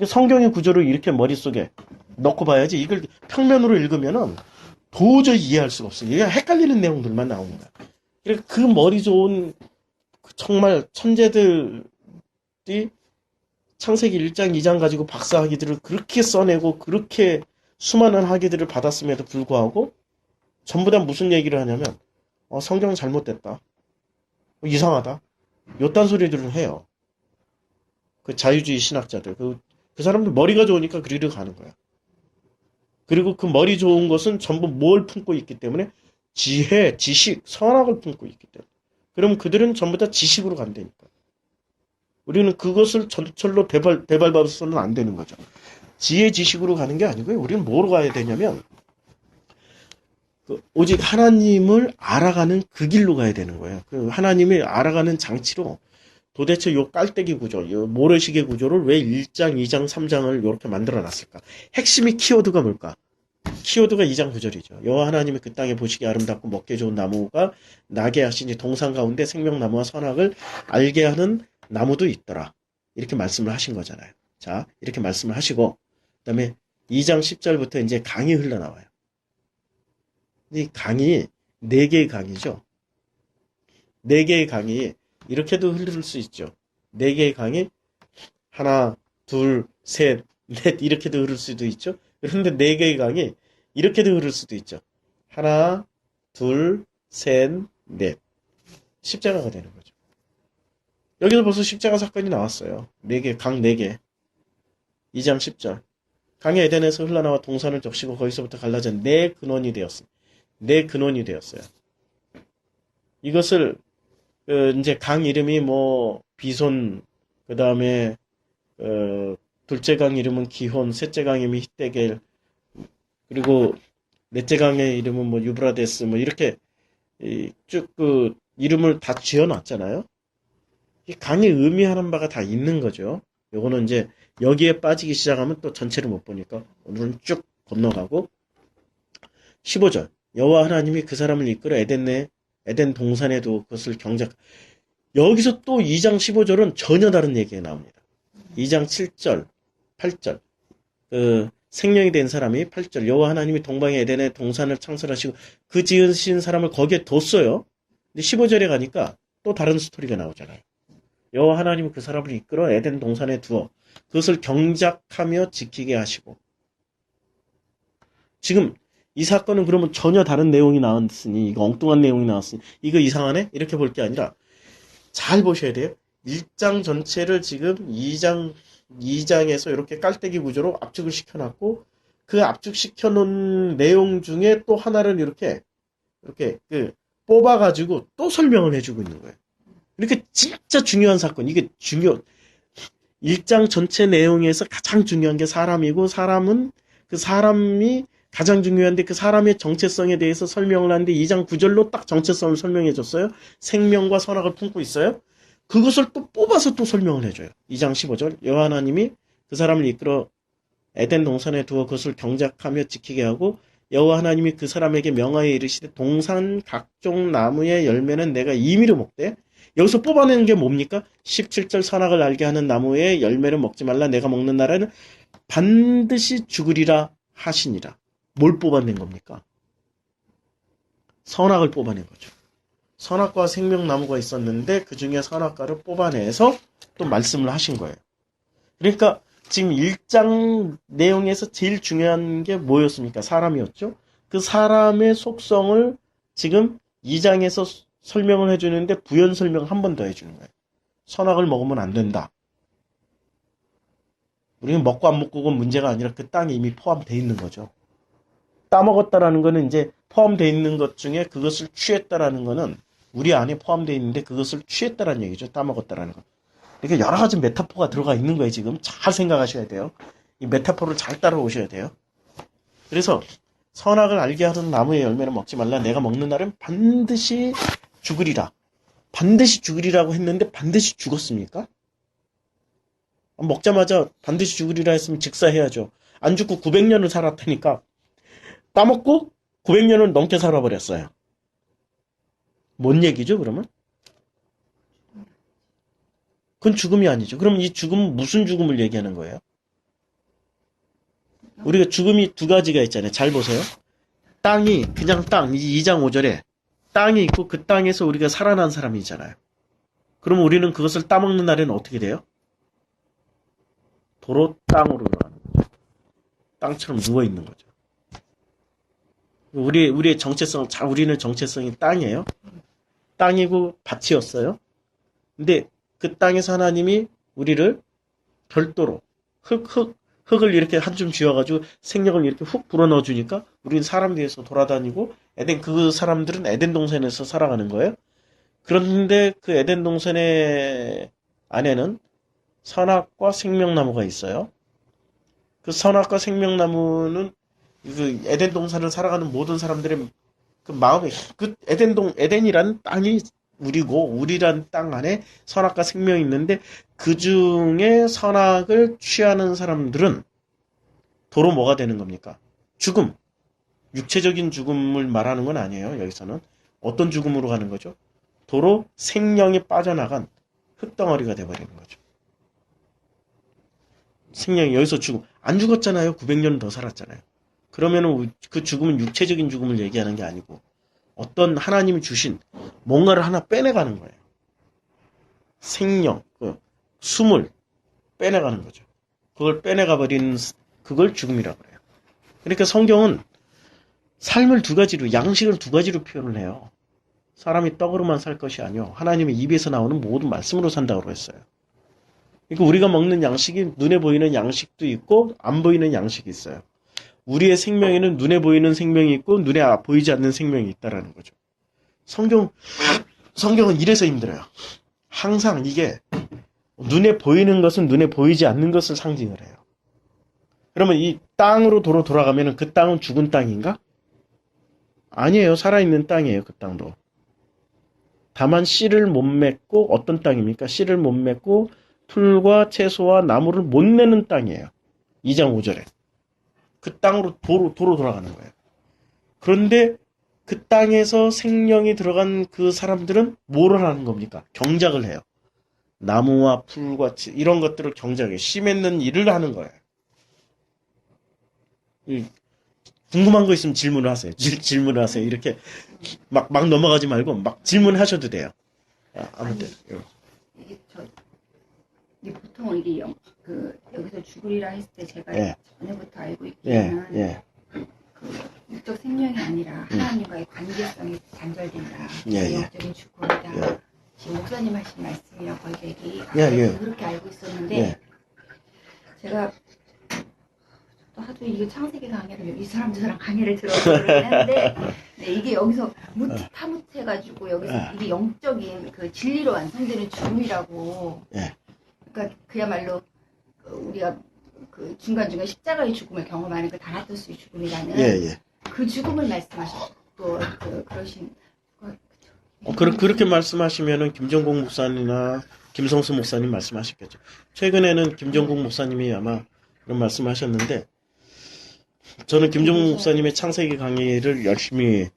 성경의 구조를 이렇게 머릿속에 넣고 봐야지 이걸 평면으로 읽으면은 도저히 이해할 수가 없어요. 이게 헷갈리는 내용들만 나오는 거야. 그러니까 그 머리 좋은 정말 천재들이 창세기 1장, 2장 가지고 박사학위들을 그렇게 써내고 그렇게 수많은 학위들을 받았음에도 불구하고 전부 다 무슨 얘기를 하냐면 성경은 잘못됐다. 이상하다. 요딴 소리들을 해요. 그 자유주의 신학자들. 그 사람들 머리가 좋으니까 그리로 가는 거야. 그리고 그 머리 좋은 것은 전부 뭘 품고 있기 때문에 지혜, 지식, 선악을 품고 있기 때문에. 그럼 그들은 전부 다 지식으로 간다니까. 우리는 그것을 전철로 대발봐서는 안 되는 거죠. 지혜, 지식으로 가는 게 아니고요. 우리는 뭐로 가야 되냐면 오직 하나님을 알아가는 그 길로 가야 되는 거예요. 그 하나님을 알아가는 장치로 도대체 요 깔때기 구조, 요 모래시계 구조를 왜 1장, 2장, 3장을 이렇게 만들어 놨을까? 핵심이 키워드가 뭘까? 키워드가 2장 구절이죠. 여호와 하나님이 그 땅에 보시기에 아름답고 먹기 좋은 나무가 나게 하시니 동산 가운데 생명나무와 선악을 알게 하는 나무도 있더라. 이렇게 말씀을 하신 거잖아요. 자, 이렇게 말씀을 하시고 그다음에 2장 10절부터 이제 강이 흘러나와요. 이 강이 4개의 강이죠. 4개의 강이 이렇게도 흐를 수 있죠. 4개의 강이 하나, 둘, 셋, 넷 이렇게도 흐를 수도 있죠. 그런데 4개의 강이 이렇게도 흐를 수도 있죠. 하나, 둘, 셋, 넷. 십자가가 되는 거죠. 여기서 벌써 십자가 사건이 나왔어요. 4개, 강 4개. 2장 10절. 강이 에덴에서 흘러나와 동산을 적시고 거기서부터 갈라져 네 근원이 되었습니다. 네 근원이 되었어요. 이것을 이제 강 이름이 뭐 비손, 그 다음에 둘째 강 이름은 기혼, 셋째 강 이름이 히데겔, 그리고 넷째 강의 이름은 뭐 유브라데스, 뭐 이렇게 쭉 그 이름을 다 지어놨잖아요. 이 강이 의미하는 바가 다 있는 거죠. 요거는 이제 여기에 빠지기 시작하면 또 전체를 못 보니까 오늘은 쭉 건너가고 15절 여호와 하나님이 그 사람을 이끌어 에덴 동산에 두고 그것을 경작. 여기서 또 2장 15절은 전혀 다른 얘기가 나옵니다. 2장 7절, 8절. 생명이 된 사람이 8절. 여호와 하나님이 동방의 에덴에 동산을 창설하시고 그 지으신 사람을 거기에 뒀어요. 근데 15절에 가니까 또 다른 스토리가 나오잖아요. 여호와 하나님이 그 사람을 이끌어 에덴 동산에 두어 그것을 경작하며 지키게 하시고. 지금 이 사건은 그러면 전혀 다른 내용이 나왔으니, 이거 엉뚱한 내용이 나왔으니 이거 이상하네? 이렇게 볼 게 아니라 잘 보셔야 돼요. 1장 전체를 지금 2장에서 이렇게 깔때기 구조로 압축을 시켜놨고 그 압축시켜 놓은 내용 중에 또 하나를 이렇게 뽑아가지고 또 설명을 해주고 있는 거예요. 이렇게 진짜 중요한 사건, 이게 1장 전체 내용에서 가장 중요한 게 사람이고 사람은 그 사람이 가장 중요한데 그 사람의 정체성에 대해서 설명을 하는데 2장 9절로 딱 정체성을 설명해 줬어요. 생명과 선악을 품고 있어요. 그것을 또 뽑아서 또 설명을 해줘요. 2장 15절 여호와 하나님이 그 사람을 이끌어 에덴 동산에 두어 그것을 경작하며 지키게 하고 여호와 하나님이 그 사람에게 명하여 이르시되 동산 각종 나무의 열매는 내가 임의로 먹되. 여기서 뽑아내는 게 뭡니까? 17절 선악을 알게 하는 나무의 열매를 먹지 말라. 내가 먹는 날에는 반드시 죽으리라 하시니라. 뭘 뽑아낸 겁니까? 선악을 뽑아낸 거죠. 선악과 생명나무가 있었는데 그 중에 선악과를 뽑아내서 또 말씀을 하신 거예요. 그러니까 지금 1장 내용에서 제일 중요한 게 뭐였습니까? 사람이었죠. 그 사람의 속성을 지금 2장에서 설명을 해주는데 부연 설명을 한 번 더 해주는 거예요. 선악을 먹으면 안 된다. 우리는 먹고 안 먹고가 문제가 아니라 그 땅에 이미 포함되어 있는 거죠. 따먹었다라는 거는 이제 포함되어 있는 것 중에 그것을 취했다라는 거는 우리 안에 포함되어 있는데 그것을 취했다라는 얘기죠. 따먹었다라는 거. 이렇게 여러 가지 메타포가 들어가 있는 거예요. 지금 잘 생각하셔야 돼요. 이 메타포를 잘 따라오셔야 돼요. 그래서 선악을 알게 하는 나무의 열매는 먹지 말라. 내가 먹는 날은 반드시 죽으리라. 반드시 죽으리라고 했는데 반드시 죽었습니까? 먹자마자 반드시 죽으리라 했으면 직사해야죠. 안 죽고 900년을 살았다니까 따먹고 900년을 넘게 살아버렸어요. 뭔 얘기죠, 그러면? 그건 죽음이 아니죠. 그럼 이 죽음은 무슨 죽음을 얘기하는 거예요? 우리가 죽음이 두 가지가 있잖아요. 잘 보세요. 땅이, 그냥 땅, 2장 5절에 땅이 있고 그 땅에서 우리가 살아난 사람이잖아요. 그럼 우리는 그것을 따먹는 날에는 어떻게 돼요? 도로 땅으로 들어가는 거죠. 땅처럼 누워있는 거죠. 우리의 정체성, 우리는 정체성이 땅이에요. 땅이고 밭이었어요. 근데 그 땅에서 하나님이 우리를 별도로 흙을 이렇게 한 줌 쥐어가지고 생명을 이렇게 훅 불어넣어 주니까 우리는 사람 뒤에서 돌아다니고 그 사람들은 에덴 동산에서 살아가는 거예요. 그런데 그 에덴 동산의 안에는 선악과 생명나무가 있어요. 그 선악과 생명나무는 그 에덴 동산을 살아가는 모든 사람들의 그 마음에 그 에덴이라는 땅이 우리란 땅 안에 선악과 생명이 있는데 그 중에 선악을 취하는 사람들은 도로 뭐가 되는 겁니까? 죽음. 육체적인 죽음을 말하는 건 아니에요. 여기서는 어떤 죽음으로 가는 거죠? 도로 생명이 빠져나간 흙덩어리가 돼버리는 거죠. 생명이 여기서 죽음. 안 죽었잖아요. 900년 더 살았잖아요. 그러면은 그 죽음은 육체적인 죽음을 얘기하는 게 아니고 어떤 하나님이 주신 뭔가를 하나 빼내가는 거예요. 생명, 숨을 빼내가는 거죠. 그걸 빼내가 버리는 그걸 죽음이라고 그래요. 그러니까 성경은 삶을 두 가지로, 양식을 두 가지로 표현을 해요. 사람이 떡으로만 살 것이 아니요 하나님의 입에서 나오는 모든 말씀으로 산다고 했어요. 그러니까 우리가 먹는 양식이 눈에 보이는 양식도 있고 안 보이는 양식이 있어요. 우리의 생명에는 눈에 보이는 생명이 있고 눈에 보이지 않는 생명이 있다라는 거죠. 성경은 이래서 힘들어요. 항상 이게 눈에 보이는 것은 눈에 보이지 않는 것을 상징을 해요. 그러면 이 땅으로 돌아가면 그 땅은 죽은 땅인가? 아니에요. 살아있는 땅이에요. 그 땅도. 다만 씨를 못 맺고 어떤 땅입니까? 씨를 못 맺고 풀과 채소와 나무를 못 내는 땅이에요. 2장 5절에. 그 땅으로 도로 돌아가는 거예요. 그런데 그 땅에서 생명이 들어간 그 사람들은 뭐를 하는 겁니까? 경작을 해요. 나무와 풀과 이런 것들을 경작해요. 씨 맺는 일을 하는 거예요. 궁금한 거 있으면 질문을 하세요. 질문을 하세요. 이렇게 막 넘어가지 말고 막 질문하셔도 돼요. 아무튼. 이게 보통 이게 여기서 죽으리라 했을 때 제가 전에부터 알고 예, 있기는 그 육적 생명이 아니라 하나님과의 관계성이 단절된다. 영적인 죽음이다. 지금 목사님 하신 말씀이랑 거의 되게 그렇게 알고 있었는데 제가 또 하도 이게 창세기 강의를 이 사람들랑 강의를 들어서 그러는데 이게 여기서 무타무해가지고 여기서 이게 영적인 그 진리로 완성되는 죽음이라고. 그러니까 그야말로 우리가 그 중간중간 십자가의 죽음을 경험하는 그 다나토스의 죽음이라는 그 죽음을 말씀하셨고 그러신 그렇게 말씀하시면은 김정국 목사님이나 김성수 목사님 말씀하셨겠죠. 최근에는 김정국 목사님이 아마 그런 말씀하셨는데 저는 김정국 목사님의 창세기 강의를 열심히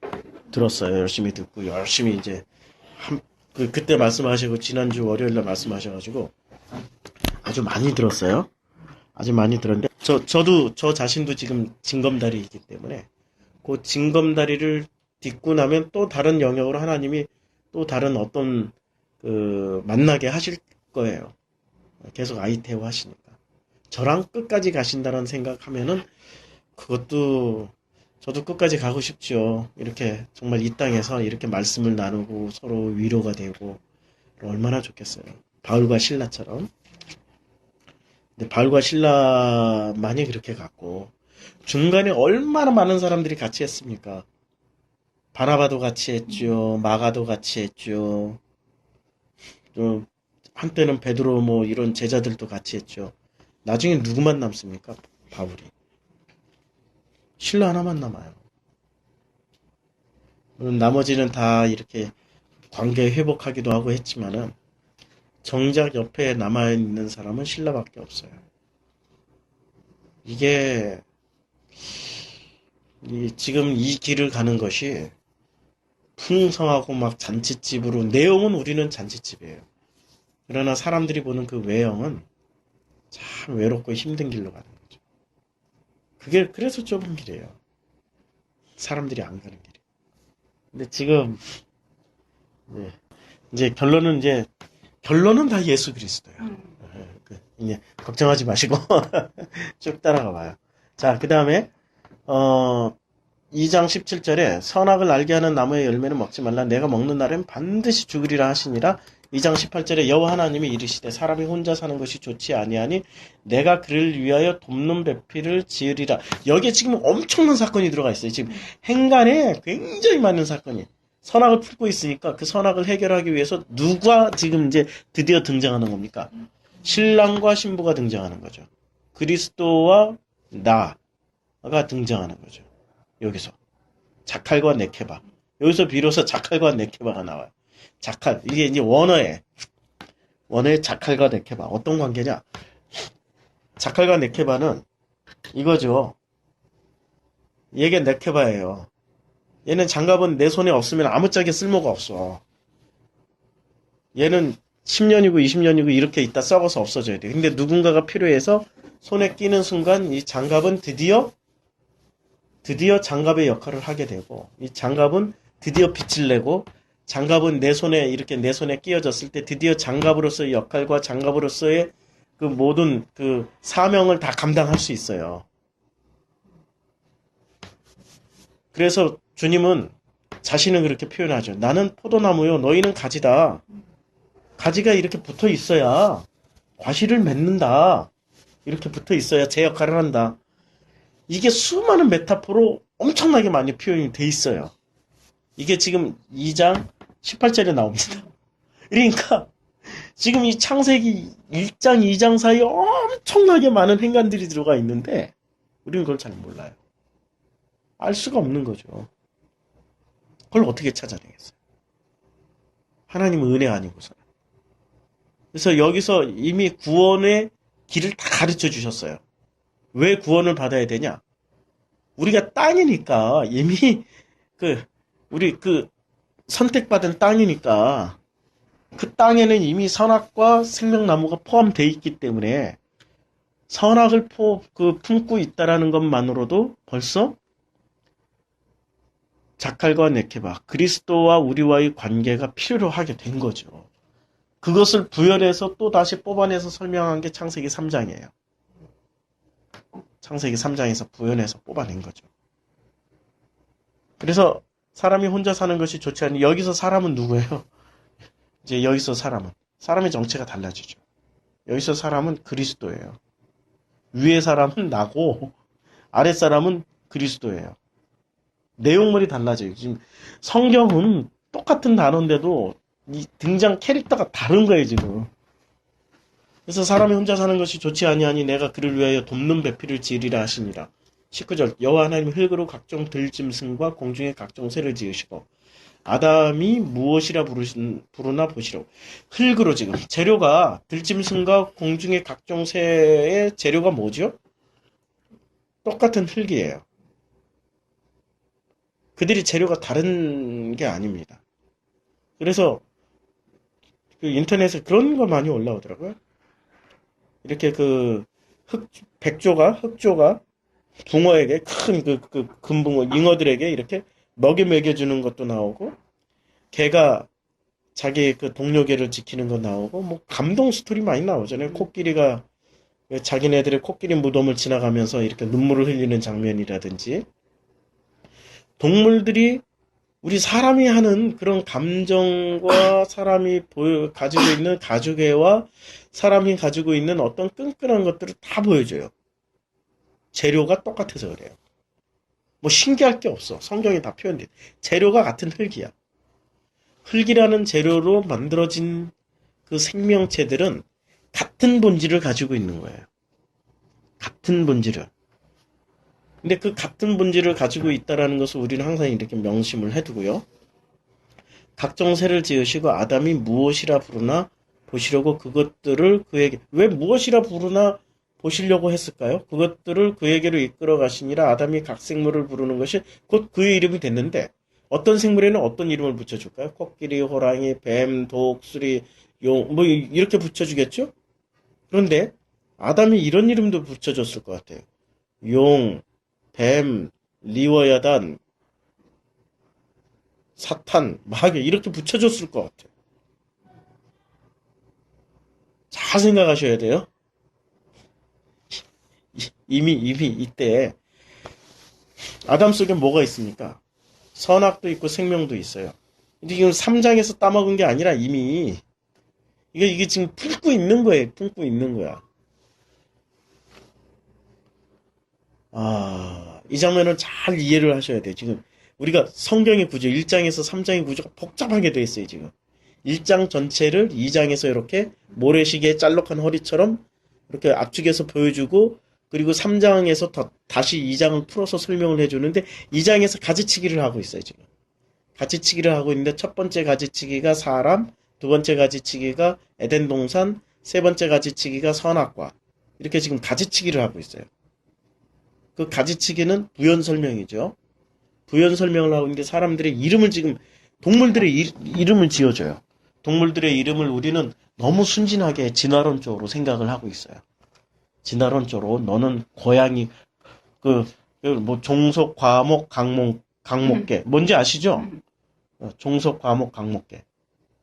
들었어요. 열심히 듣고 열심히 이제 그때 말씀하시고 지난주 월요일날 말씀하셔가지고 아주 많이 들었어요. 아주 많이 들었는데 저 자신도 지금 징검다리이기 때문에 그 징검다리를 딛고 나면 또 다른 영역으로 하나님이 또 다른 어떤 만나게 하실 거예요. 계속 아이테오 하시니까. 저랑 끝까지 가신다는 생각하면은 그것도 저도 끝까지 가고 싶죠. 이렇게 정말 이 땅에서 이렇게 말씀을 나누고 서로 위로가 되고 얼마나 좋겠어요. 바울과 실라처럼. 근데 바울과 신라만이 그렇게 갔고, 중간에 얼마나 많은 사람들이 같이 했습니까? 바나바도 같이 했죠. 마가도 같이 했죠. 또 한때는 베드로 뭐 이런 제자들도 같이 했죠. 나중에 누구만 남습니까? 바울이. 신라 하나만 남아요. 물론 나머지는 다 이렇게 관계 회복하기도 하고 했지만은 정작 옆에 남아있는 사람은 신라밖에 없어요. 이게 지금 이 길을 가는 것이 풍성하고 막 잔치집으로, 내용은 우리는 잔치집이에요. 그러나 사람들이 보는 그 외형은 참 외롭고 힘든 길로 가는 거죠. 그게 그래서 좁은 길이에요. 사람들이 안 가는 길이. 근데 지금 이제 결론은 다 예수 그리스도예요. 이제 걱정하지 마시고 쭉 따라가 봐요. 자, 그 다음에 2장 17절에 선악을 알게 하는 나무의 열매는 먹지 말라. 내가 먹는 날엔 반드시 죽으리라 하시니라. 2장 18절에 여호와 하나님이 이르시되 사람이 혼자 사는 것이 좋지 아니하니 내가 그를 위하여 돕는 배필을 지으리라. 여기에 지금 엄청난 사건이 들어가 있어요. 지금 행간에 굉장히 많은 사건이. 선악을 풀고 있으니까 그 선악을 해결하기 위해서 누가 지금 이제 드디어 등장하는 겁니까? 신랑과 신부가 등장하는 거죠. 그리스도와 나가 등장하는 거죠. 여기서 자칼과 네케바. 여기서 비로소 자칼과 네케바가 나와요. 자칼, 이게 이제 원어의 자칼과 네케바. 어떤 관계냐? 자칼과 네케바는 이거죠. 얘게 네케바예요. 얘는 장갑은 내 손에 없으면 아무짝에 쓸모가 없어. 얘는 10년이고 20년이고 이렇게 있다 썩어서 없어져야 돼. 근데 누군가가 필요해서 손에 끼는 순간 이 장갑은 드디어 장갑의 역할을 하게 되고, 이 장갑은 드디어 빛을 내고, 장갑은 내 손에 끼어졌을 때 드디어 장갑으로서의 역할과 장갑으로서의 그 모든 그 사명을 다 감당할 수 있어요. 그래서 주님은 자신을 그렇게 표현하죠. 나는 포도나무요, 너희는 가지다. 가지가 이렇게 붙어 있어야 과실을 맺는다. 이렇게 붙어 있어야 제 역할을 한다. 이게 수많은 메타포로 엄청나게 많이 표현이 돼 있어요. 이게 지금 2장 18절에 나옵니다. 그러니까 지금 이 창세기 1장, 2장 사이에 엄청나게 많은 행간들이 들어가 있는데 우리는 그걸 잘 몰라요. 알 수가 없는 거죠. 그걸 어떻게 찾아내겠어요? 하나님은 은혜 아니고서는. 그래서 여기서 이미 구원의 길을 다 가르쳐 주셨어요. 왜 구원을 받아야 되냐? 우리가 땅이니까, 이미 우리 선택받은 땅이니까 그 땅에는 이미 선악과 생명나무가 포함되어 있기 때문에 선악을 품고 있다라는 것만으로도 벌써 자칼과 네케바, 그리스도와 우리와의 관계가 필요로 하게 된 거죠. 그것을 부연해서 또 다시 뽑아내서 설명한 게 창세기 3장이에요. 창세기 3장에서 부연해서 뽑아낸 거죠. 그래서 사람이 혼자 사는 것이 좋지 않니, 여기서 사람은 누구예요? 이제 여기서 사람의 정체가 달라지죠. 여기서 사람은 그리스도예요. 위에 사람은 나고 아래 사람은 그리스도예요. 내용물이 달라져요. 지금 성경은 똑같은 단어인데도 이 등장 캐릭터가 다른 거예요, 지금. 그래서 사람이 혼자 사는 것이 좋지 아니하니 내가 그를 위하여 돕는 배필을 지으리라 하시니라. 19절 여호와 하나님 흙으로 각종 들짐승과 공중의 각종 새를 지으시고 아담이 무엇이라 부르나 보시라고. 흙으로 지금 재료가 들짐승과 공중의 각종 새의 재료가 뭐죠? 똑같은 흙이에요. 그들이 재료가 다른 게 아닙니다. 그래서 인터넷에 그런 거 많이 올라오더라고요. 이렇게 흑조가 붕어에게 큰 금붕어, 잉어들에게 이렇게 먹여주는 것도 나오고, 개가 자기 동료개를 지키는 거 나오고, 뭐 감동 스토리 많이 나오잖아요. 코끼리가 자기네들의 코끼리 무덤을 지나가면서 이렇게 눈물을 흘리는 장면이라든지, 동물들이 우리 사람이 하는 그런 감정과 사람이 가지고 있는 가족애와 사람이 가지고 있는 어떤 끈끈한 것들을 다 보여줘요. 재료가 똑같아서 그래요. 뭐 신기할 게 없어. 성경에 다 표현돼. 재료가 같은 흙이야. 흙이라는 재료로 만들어진 그 생명체들은 같은 본질을 가지고 있는 거예요. 같은 본질을. 근데 그 같은 본질을 가지고 있다라는 것을 우리는 항상 이렇게 명심을 해두고요. 각종 새를 지으시고 아담이 무엇이라 부르나 보시려고 그것들을 그에게 왜 무엇이라 부르나 보시려고 했을까요? 그것들을 그에게로 이끌어 가시니라. 아담이 각 생물을 부르는 것이 곧 그의 이름이 됐는데 어떤 생물에는 어떤 이름을 붙여줄까요? 코끼리, 호랑이, 뱀, 독, 수리, 용, 뭐 이렇게 붙여주겠죠? 그런데 아담이 이런 이름도 붙여줬을 것 같아요. 용, 뱀, 리워야단, 사탄, 마귀 이렇게 붙여줬을 것 같아요. 잘 생각하셔야 돼요. 이미 이때 아담 속에 뭐가 있습니까? 선악도 있고 생명도 있어요. 근데 지금 3장에서 따먹은 게 아니라 이미 이게 지금 품고 있는 거예요. 품고 있는 거야. 이 장면을 잘 이해를 하셔야 돼요. 지금 우리가 성경의 구조, 1장에서 3장의 구조가 복잡하게 돼 있어요, 지금. 1장 전체를 2장에서 이렇게 모래시계 짤록한 허리처럼 이렇게 압축해서 보여주고, 그리고 3장에서 다시 2장을 풀어서 설명을 해주는데, 2장에서 가지치기를 하고 있어요, 지금. 가지치기를 하고 있는데, 첫 번째 가지치기가 사람, 두 번째 가지치기가 에덴 동산, 세 번째 가지치기가 선악과. 이렇게 지금 가지치기를 하고 있어요. 그 가지치기는 부연 설명이죠. 부연 설명을 하고 있는데 사람들의 이름을 지금 동물들의 이름을 지어줘요. 동물들의 이름을 우리는 너무 순진하게 진화론적으로 생각을 하고 있어요. 진화론적으로 너는 고양이 뭐 종속 과목 강목계 뭔지 아시죠? 종속 과목 강목계.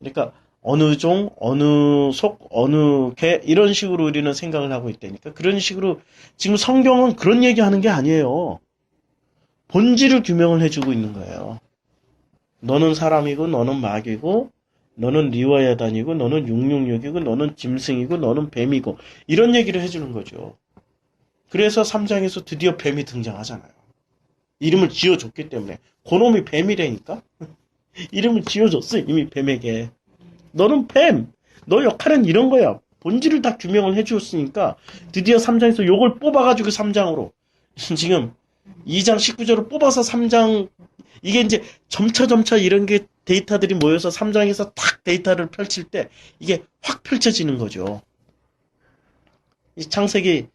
그러니까 어느 종, 어느 속, 어느 개 이런 식으로 우리는 생각을 하고 있다니까. 그런 식으로 지금 성경은 그런 얘기하는 게 아니에요. 본질을 규명을 해주고 있는 거예요. 너는 사람이고 너는 마귀고 너는 리와야단이고 너는 666이고 너는 짐승이고 너는 뱀이고 이런 얘기를 해주는 거죠. 그래서 3장에서 드디어 뱀이 등장하잖아요. 이름을 지어줬기 때문에. 그놈이 뱀이라니까. 이름을 지어줬어 이미 뱀에게. 너는 뱀. 너 역할은 이런 거야. 본질을 다 규명을 해주었으니까 드디어 3장에서 요걸 뽑아가지고 3장으로 지금 2장 19절을 뽑아서 3장 이게 이제 점차 이런 게 데이터들이 모여서 3장에서 탁 데이터를 펼칠 때 이게 확 펼쳐지는 거죠. 이 창세기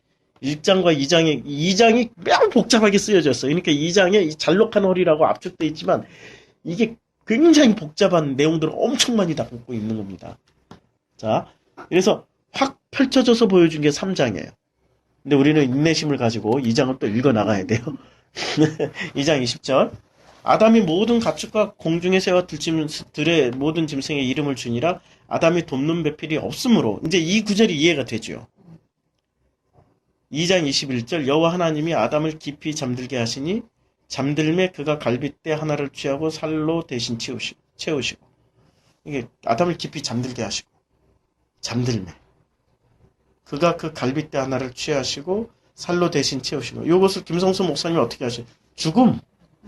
1장과 2장이 매우 복잡하게 쓰여졌어요. 그러니까 2장에 이 잘록한 허리라고 압축되어 있지만 이게 굉장히 복잡한 내용들을 엄청 많이 담고 있는 겁니다. 자, 그래서 확 펼쳐져서 보여준 게 3장이에요. 근데 우리는 인내심을 가지고 2장을 또 읽어 나가야 돼요. 2장 20절. 아담이 모든 가축과 공중의 새와 들의 모든 짐승의 이름을 주니라. 아담이 돕는 배필이 없으므로 이제 이 구절이 이해가 되죠. 2장 21절. 여호와 하나님이 아담을 깊이 잠들게 하시니 잠들매 그가 갈빗대 하나를 취하고 살로 대신 채우시고 이게 아담을 깊이 잠들게 하시고 잠들매 그가 그 갈빗대 하나를 취하시고 살로 대신 채우시고 이것을 김성수 목사님이 어떻게 하셔요?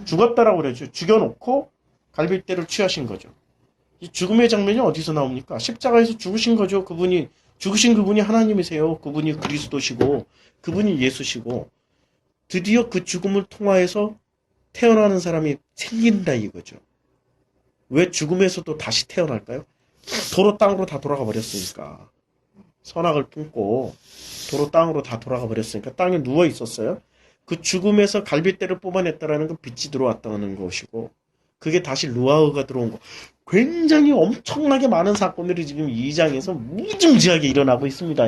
죽었다라고 그러죠. 죽여놓고 갈빗대를 취하신 거죠. 이 죽음의 장면이 어디서 나옵니까? 십자가에서 죽으신 거죠. 죽으신 그분이 하나님이세요. 그분이 그리스도시고 그분이 예수시고 드디어 그 죽음을 통하여서 태어나는 사람이 생긴다 이거죠. 왜 죽음에서도 다시 태어날까요? 도로 땅으로 다 돌아가 버렸으니까. 선악을 품고 도로 땅으로 다 돌아가 버렸으니까 땅에 누워 있었어요. 그 죽음에서 갈빗대를 뽑아냈다라는 건 빛이 들어왔다는 것이고 그게 다시 루아흐가 들어온 거. 굉장히 엄청나게 많은 사건들이 지금 2장에서 무증지하게 일어나고 있습니다.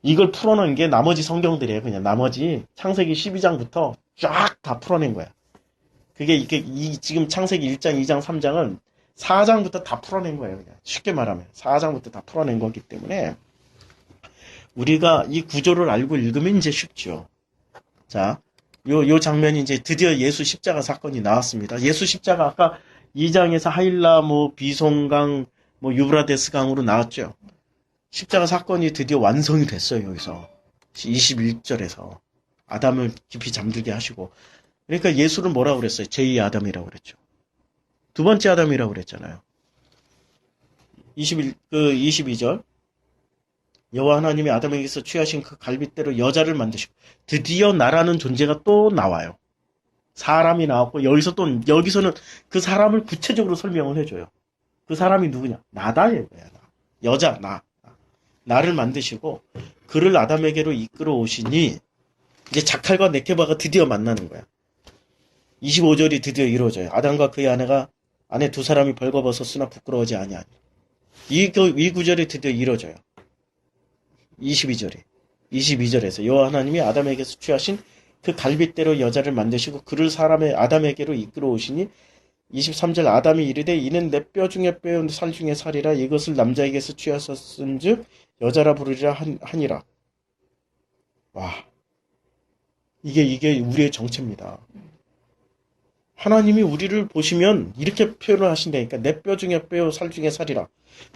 이걸 풀어놓은 게 나머지 성경들이에요. 그냥 나머지 창세기 12장부터 쫙 다 풀어낸 거야. 그게 지금 창세기 1장, 2장, 3장은 4장부터 다 풀어낸 거예요. 그냥 쉽게 말하면 4장부터 다 풀어낸 거기 때문에 우리가 이 구조를 알고 읽으면 이제 쉽죠. 자, 요 장면이 이제 드디어 예수 십자가 사건이 나왔습니다. 예수 십자가 아까 2장에서 하일라, 비송강, 유브라데스 강으로 나왔죠. 십자가 사건이 드디어 완성이 됐어요, 여기서. 21절에서. 아담을 깊이 잠들게 하시고. 그러니까 예수를 뭐라고 그랬어요? 제2 아담이라고 그랬죠. 두 번째 아담이라고 그랬잖아요. 22절. 여호와 하나님이 아담에게서 취하신 그 갈빗대로 여자를 만드시고 드디어 나라는 존재가 또 나와요. 사람이 나왔고 여기서는 그 사람을 구체적으로 설명을 해줘요. 그 사람이 누구냐? 나다 이거야. 여자 나를 만드시고 그를 아담에게로 이끌어 오시니 이제 자칼과 네케바가 드디어 만나는 거야. 25절이 드디어 이루어져요. 아담과 그의 아내 두 사람이 벌거벗었으나 부끄러워하지 아니하니. 이 구절이 드디어 이루어져요. 22절에서 여호와 하나님이 아담에게서 취하신 그 갈빗대로 여자를 만드시고 그를 아담에게로 이끌어 오시니 23절 아담이 이르되 이는 내 뼈 중에 뼈요 살 중에 살이라 이것을 남자에게서 취하셨은즉 여자라 부르리라 하니라. 와, 이게 우리의 정체입니다. 하나님이 우리를 보시면 이렇게 표현을 하신다니까. 내 뼈 중에 뼈요 살 중에 살이라.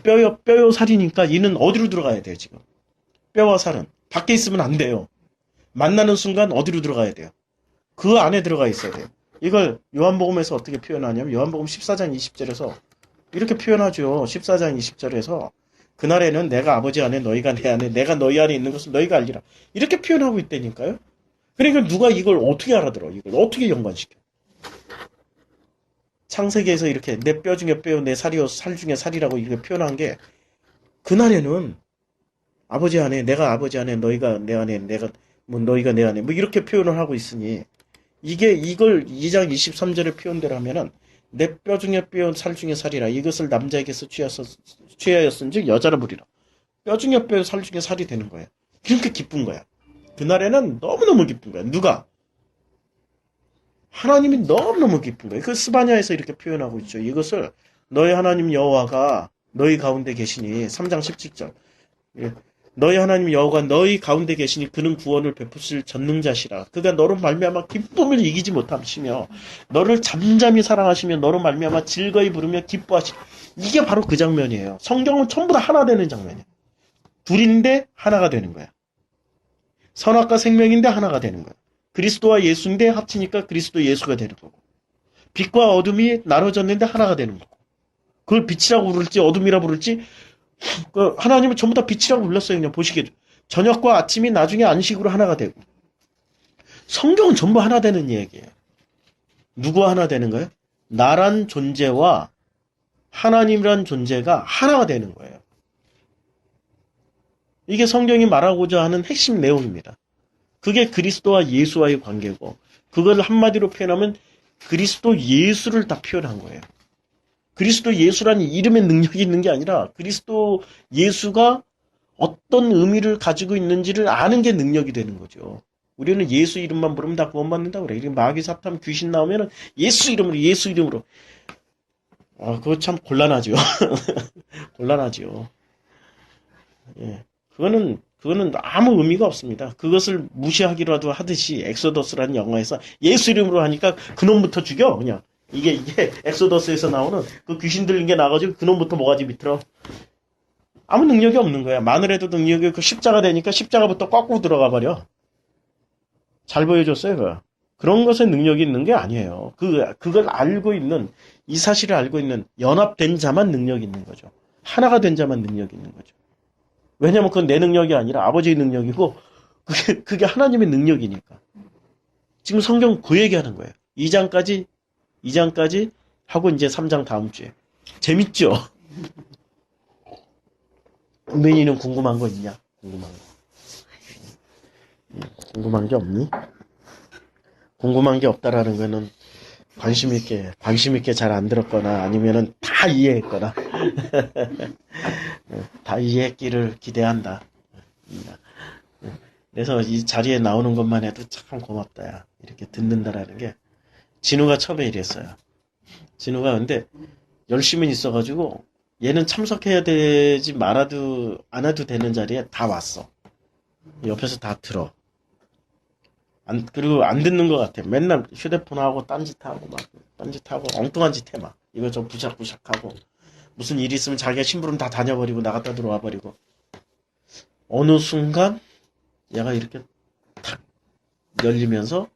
뼈요 살이니까 이는 어디로 들어가야 돼요 지금? 뼈와 살은 밖에 있으면 안 돼요. 만나는 순간 어디로 들어가야 돼요? 그 안에 들어가 있어야 돼요. 이걸 요한복음에서 어떻게 표현하냐면 요한복음 14장 20절에서 이렇게 표현하죠. 14장 20절에서 그날에는 내가 아버지 안에 너희가 내 안에 내가 너희 안에 있는 것을 너희가 알리라. 이렇게 표현하고 있다니까요. 그러니까 누가 이걸 어떻게 알아들어? 이걸 어떻게 연관시켜? 창세기에서 이렇게 내 뼈 중에 뼈요 내 살이요 살 중에 살이라고 이렇게 표현한 게 그날에는 아버지 안에 내가 아버지 안에 너희가 내 안에 내가 너희가 내 안에 이렇게 표현을 하고 있으니 이걸 2장 23절의 표현대로 하면은 내 뼈 중에 뼈 살 중에 살이라 이것을 남자에게서 취하였은즉 여자라 부리라. 뼈 중에 뼈 살 중에 살이 되는 거예요. 그렇게 기쁜 거야. 그날에는 너무너무 기쁜 거야. 누가? 하나님이 너무너무 기쁜 거예요. 그 스바냐에서 이렇게 표현하고 있죠. 이것을 너희 하나님 여호와가 너희 가운데 계시니 3장 17절 너희 하나님 여호와가 너희 가운데 계시니 그는 구원을 베푸실 전능자시라. 그가 너로 말미암아 기쁨을 이기지 못하시며 너를 잠잠히 사랑하시며 너로 말미암아 즐거이 부르며 기뻐하시라. 이게 바로 그 장면이에요. 성경은 전부 다 하나 되는 장면이에요. 둘인데 하나가 되는 거야. 선악과 생명인데 하나가 되는 거야. 그리스도와 예수인데 합치니까 그리스도 예수가 되는 거고 빛과 어둠이 나눠졌는데 하나가 되는 거고 그걸 빛이라고 부를지 어둠이라 부를지 하나님은 전부 다 빛이라고 불렀어요. 그냥 보시게 저녁과 아침이 나중에 안식으로 하나가 되고 성경은 전부 하나 되는 얘기예요. 누구와 하나 되는 거예요? 나란 존재와 하나님이란 존재가 하나가 되는 거예요. 이게 성경이 말하고자 하는 핵심 내용입니다. 그게 그리스도와 예수와의 관계고 그걸 한마디로 표현하면 그리스도 예수를 다 표현한 거예요. 그리스도 예수라는 이름의 능력이 있는 게 아니라 그리스도 예수가 어떤 의미를 가지고 있는지를 아는 게 능력이 되는 거죠. 우리는 예수 이름만 부르면 다 구원받는다고 그래. 마귀 사탄 귀신 나오면은 예수 이름으로. 그거 참 곤란하죠. 곤란하죠. 예. 그거는 아무 의미가 없습니다. 그것을 무시하기라도 하듯이 엑소더스라는 영화에서 예수 이름으로 하니까 그놈부터 죽여 그냥. 이게 엑소더스에서 나오는 그 귀신 들린 게 나가지고 그놈부터 모가지 밑으로 아무 능력이 없는 거야. 마늘에도 능력이 그 십자가 되니까 십자가부터 꽉 들어가 버려. 잘 보여줬어요. 그런 것에 능력이 있는 게 아니에요. 그걸 알고 있는 이 사실을 알고 있는 연합된 자만 능력이 있는 거죠. 하나가 된 자만 능력이 있는 거죠. 왜냐면 그건 내 능력이 아니라 아버지의 능력이고 그게 하나님의 능력이니까. 지금 성경 그 얘기하는 거예요. 2장까지 하고 이제 3장 다음 주에. 재밌죠? 은빈이는 궁금한 거 있냐? 궁금한 게 없니? 궁금한 게 없다라는 거는 관심 있게 잘 안 들었거나 아니면은 다 이해했거나 다 이해했기를 기대한다. 그래서 이 자리에 나오는 것만 해도 참 고맙다, 야. 이렇게 듣는다라는 게. 진우가 처음에 이랬어요. 진우가 근데 열심히 있어가지고 얘는 참석해야 되지 안 해도 되는 자리에 다 왔어. 옆에서 다 들어. 그리고 안 듣는 것 같아. 맨날 휴대폰하고 딴짓하고 막 딴짓하고 엉뚱한 짓 해 막. 이거저거 부샥부샥하고 무슨 일 있으면 자기가 심부름 다 다녀버리고 나갔다 들어와 버리고. 어느 순간 얘가 이렇게 탁 열리면서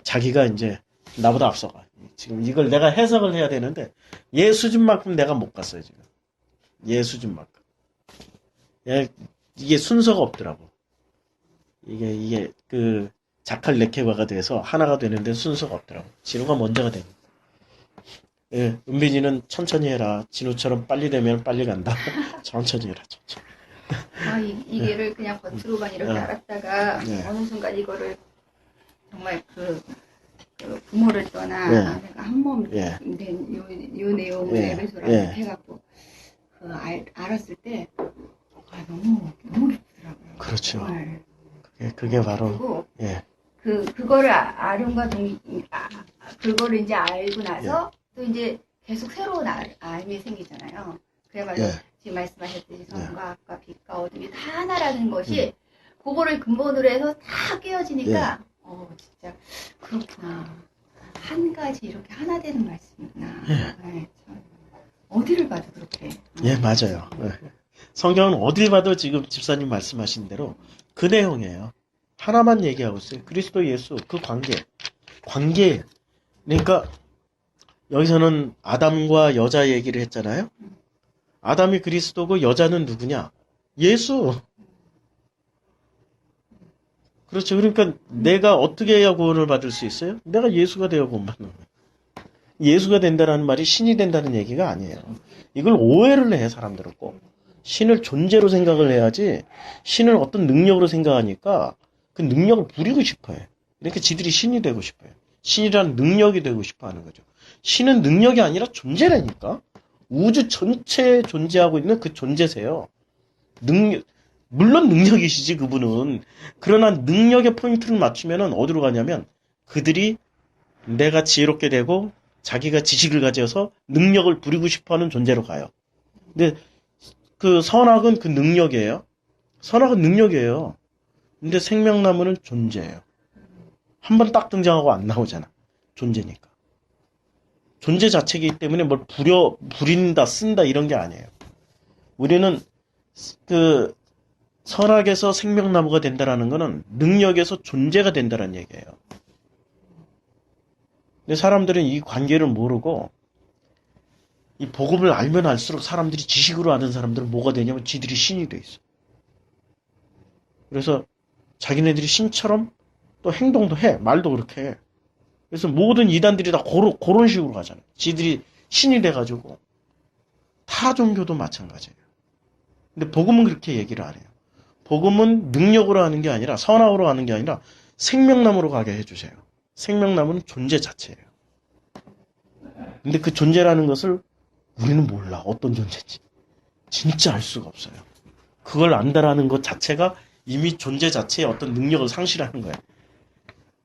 자기가 이제 나보다 앞서가. 지금 이걸 내가 해석을 해야 되는데 얘 수준만큼 내가 못 갔어요 지금. 얘 수준만큼. 이게 순서가 없더라고. 이게 그 자칼레케바가 돼서 하나가 되는데 순서가 없더라고. 진우가 먼저가 되는. 예, 은빈이는 천천히 해라. 진우처럼 빨리 되면 빨리 간다. 천천히 해라, 천천히. 이게를 그냥 겉으로만 이렇게 알았다가 어느 순간 이거를 정말 그 부모를 떠나 내가 한몸 된 요 내용을 에베소라고 해갖고 알았을 때 너무 기쁘더라고요. 그렇죠. 정말. 그게 바로 그거를 그거를 이제 알고 나서 또 이제 계속 새로운 알미 생기잖아요. 그래가지고 지금 말씀하셨듯이 선과 빛과 어둠이 다 하나라는 것이 그거를 근본으로 해서 다 깨어지니까 진짜 그렇구나. 한 가지 이렇게 하나 되는 말씀이구나. 참. 어디를 봐도 그렇게. 맞아요. 성경은 어딜 봐도 지금 집사님 말씀하신 대로 그 내용이에요. 하나만 얘기하고 있어요. 그리스도 예수 그 관계. 그러니까 여기서는 아담과 여자 얘기를 했잖아요. 아담이 그리스도고 여자는 누구냐? 예수. 그렇죠. 그러니까 내가 어떻게 해야 구원을 받을 수 있어요? 내가 예수가 되어 구원받는 거예요. 예수가 된다는 말이 신이 된다는 얘기가 아니에요. 이걸 오해를 해 사람들은 꼭. 신을 존재로 생각을 해야지 신을 어떤 능력으로 생각하니까 그 능력을 부리고 싶어해. 그러니까 지들이 신이 되고 싶어요. 신이라는 능력이 되고 싶어 하는 거죠. 신은 능력이 아니라 존재라니까. 우주 전체에 존재하고 있는 그 존재세요. 물론 능력이시지 그분은. 그러나 능력의 포인트를 맞추면은 어디로 가냐면 그들이 내가 지혜롭게 되고 자기가 지식을 가져서 능력을 부리고 싶어하는 존재로 가요. 근데 그 선악은 그 능력이에요. 선악은 능력이에요. 근데 생명나무는 존재예요. 한 번 딱 등장하고 안 나오잖아. 존재니까. 존재 자체이기 때문에 뭘 부린다, 쓴다 이런 게 아니에요. 우리는 그 선악에서 생명나무가 된다라는 거는 능력에서 존재가 된다는 얘기예요. 근데 사람들은 이 관계를 모르고 이 복음을 알면 알수록 사람들이 지식으로 아는 사람들은 뭐가 되냐면 지들이 신이 돼 있어. 그래서 자기네들이 신처럼 또 행동도 해. 말도 그렇게 해. 그래서 모든 이단들이 다 그런 식으로 가잖아요. 지들이 신이 돼가지고. 타 종교도 마찬가지예요. 근데 복음은 그렇게 얘기를 안 해요. 복음은 능력으로 하는 게 아니라 선악으로 하는 게 아니라 생명나무로 가게 해주세요. 생명나무는 존재 자체예요. 근데 그 존재라는 것을 우리는 몰라. 어떤 존재인지. 진짜 알 수가 없어요. 그걸 안다라는 것 자체가 이미 존재 자체의 어떤 능력을 상실하는 거예요.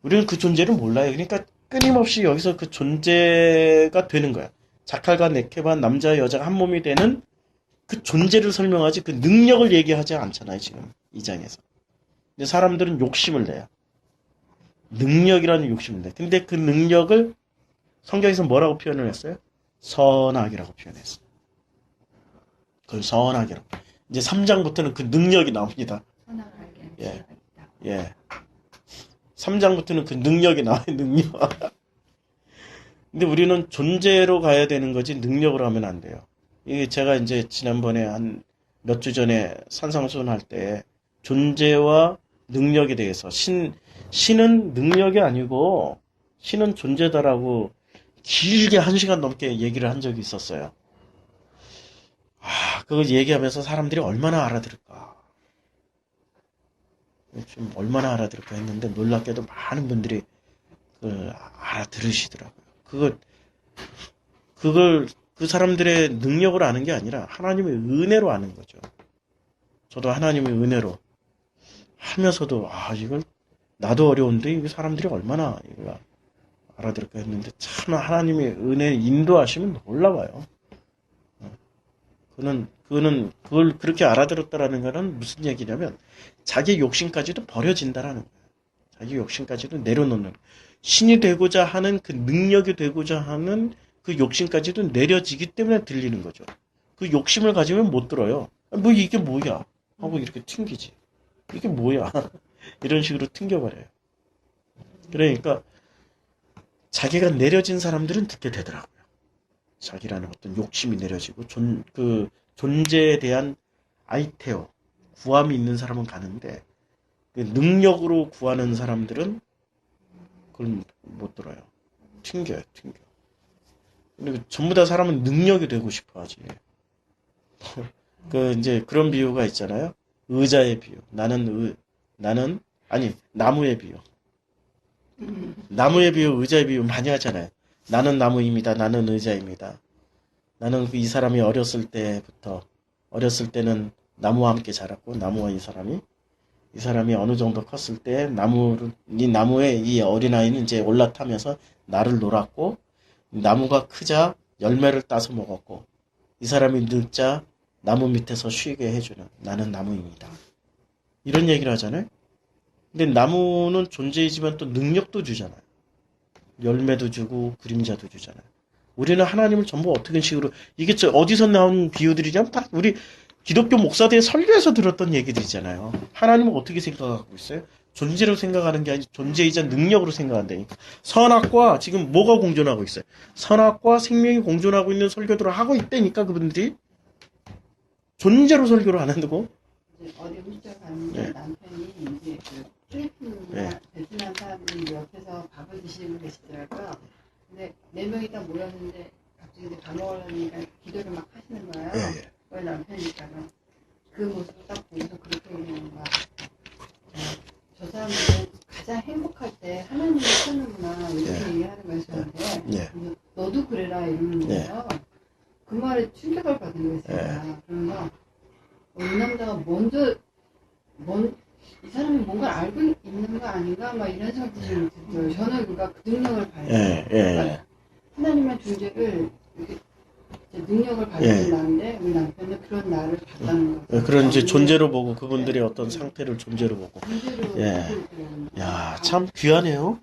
우리는 그 존재를 몰라요. 그러니까 끊임없이 여기서 그 존재가 되는 거야. 자칼과 네케바 남자와 여자가 한 몸이 되는 그 존재를 설명하지 그 능력을 얘기하지 않잖아요. 지금 이 장에서. 근데 사람들은 욕심을 내요. 능력이라는 욕심을 내. 근데 그 능력을 성경에서 뭐라고 표현을 했어요? 선악이라고 표현했어요. 그걸 선악이라고. 이제 3장부터는 그 능력이 나옵니다. 선악을 알게 하는 지혜가 있다. 예. 3장부터는 그 능력이 나와요. 능력. 근데 우리는 존재로 가야 되는 거지 능력으로 하면 안 돼요. 이게 제가 이제 지난번에 한 몇 주 전에 산상수훈 할 때 존재와 능력에 대해서 신은 능력이 아니고 신은 존재다라고 길게 1시간 넘게 얘기를 한 적이 있었어요. 그걸 얘기하면서 사람들이 얼마나 알아들을까. 좀 얼마나 알아들을까 했는데 놀랍게도 많은 분들이 알아들으시더라고요. 그걸 그 사람들의 능력으로 아는 게 아니라 하나님의 은혜로 아는 거죠. 저도 하나님의 은혜로 하면서도 이걸 나도 어려운데 이 사람들이 얼마나 이걸 알아들을까 했는데 참 하나님의 은혜 인도하시면 놀라워요. 그걸 그렇게 알아들었다라는 거는 무슨 얘기냐면 자기 욕심까지도 버려진다라는 거예요. 자기 욕심까지도 내려놓는, 신이 되고자 하는 그 능력이 되고자 하는 그 욕심까지도 내려지기 때문에 들리는 거죠. 그 욕심을 가지면 못 들어요. 뭐 이게 뭐야 하고 이렇게 튕기지. 이게 뭐야 이런 식으로 튕겨버려요. 그러니까 자기가 내려진 사람들은 듣게 되더라고요. 자기라는 어떤 욕심이 내려지고 그 존재에 대한 아이테오, 구함이 있는 사람은 가는데 그 능력으로 구하는 사람들은 그걸 못 들어요. 튕겨요, 튕겨. 근데 전부 다 사람은 능력이 되고 싶어 하지. 이제 그런 비유가 있잖아요. 의자의 비유. 나무의 비유. 나무의 비유, 의자의 비유 많이 하잖아요. 나는 나무입니다. 나는 의자입니다. 나는 이 사람이 어렸을 때는 나무와 함께 자랐고, 나무와 이 사람이 어느 정도 컸을 때 이 나무에 이 어린아이는 이제 올라타면서 나를 놀았고, 나무가 크자 열매를 따서 먹었고, 이 사람이 늙자 나무 밑에서 쉬게 해주는 나는 나무입니다. 이런 얘기를 하잖아요. 근데 나무는 존재이지만 또 능력도 주잖아요. 열매도 주고 그림자도 주잖아요. 우리는 하나님을 전부 어떻게 식으로, 이게 어디서 나온 비유들이냐면 다 우리 기독교 목사들의 설교에서 들었던 얘기들이잖아요. 하나님은 어떻게 생각하고 있어요? 존재로 생각하는 게 아니라 존재이자 능력으로 생각한다니까. 선악과 지금 뭐가 공존하고 있어요? 선악과 생명이 공존하고 있는 설교들을 하고 있다니까, 그분들이. 존재로 설교를 안 한다고? 어디 음식점 갔는데 남편이 이제 그 플리핀이나 베트남 사람들이 옆에서 밥을 드시고 계시더라고요. 근데 4명이 딱 모였는데 갑자기 이제 밥 먹으려니까 기도를 막 하시는 거예요. 우리 남편이니까 그 모습을 딱 보면서 그렇게 얘기하는 거야. 저 사람들은 가장 행복할 때 하나님을 찾는구나 이렇게 얘기하는 거예요 저한테. 너도 그래라 이러는 거예요. 그 말에 충격을 받은 거였어요. 그러면서 이 남자가 이 사람이 뭔가 알고 있는 거 아닌가? 막 이런 생각이 좀 들어요. 저는 그러니까 그 능력을 발휘해요. 그러니까 하나님의 존재를 이렇게 능력을 발휘한다는데 우리 남편은 그런 나를 봤다는 거죠. 그런 이제 존재로 보고 그분들의 어떤 상태를 존재로 보고. 야, 참 귀하네요.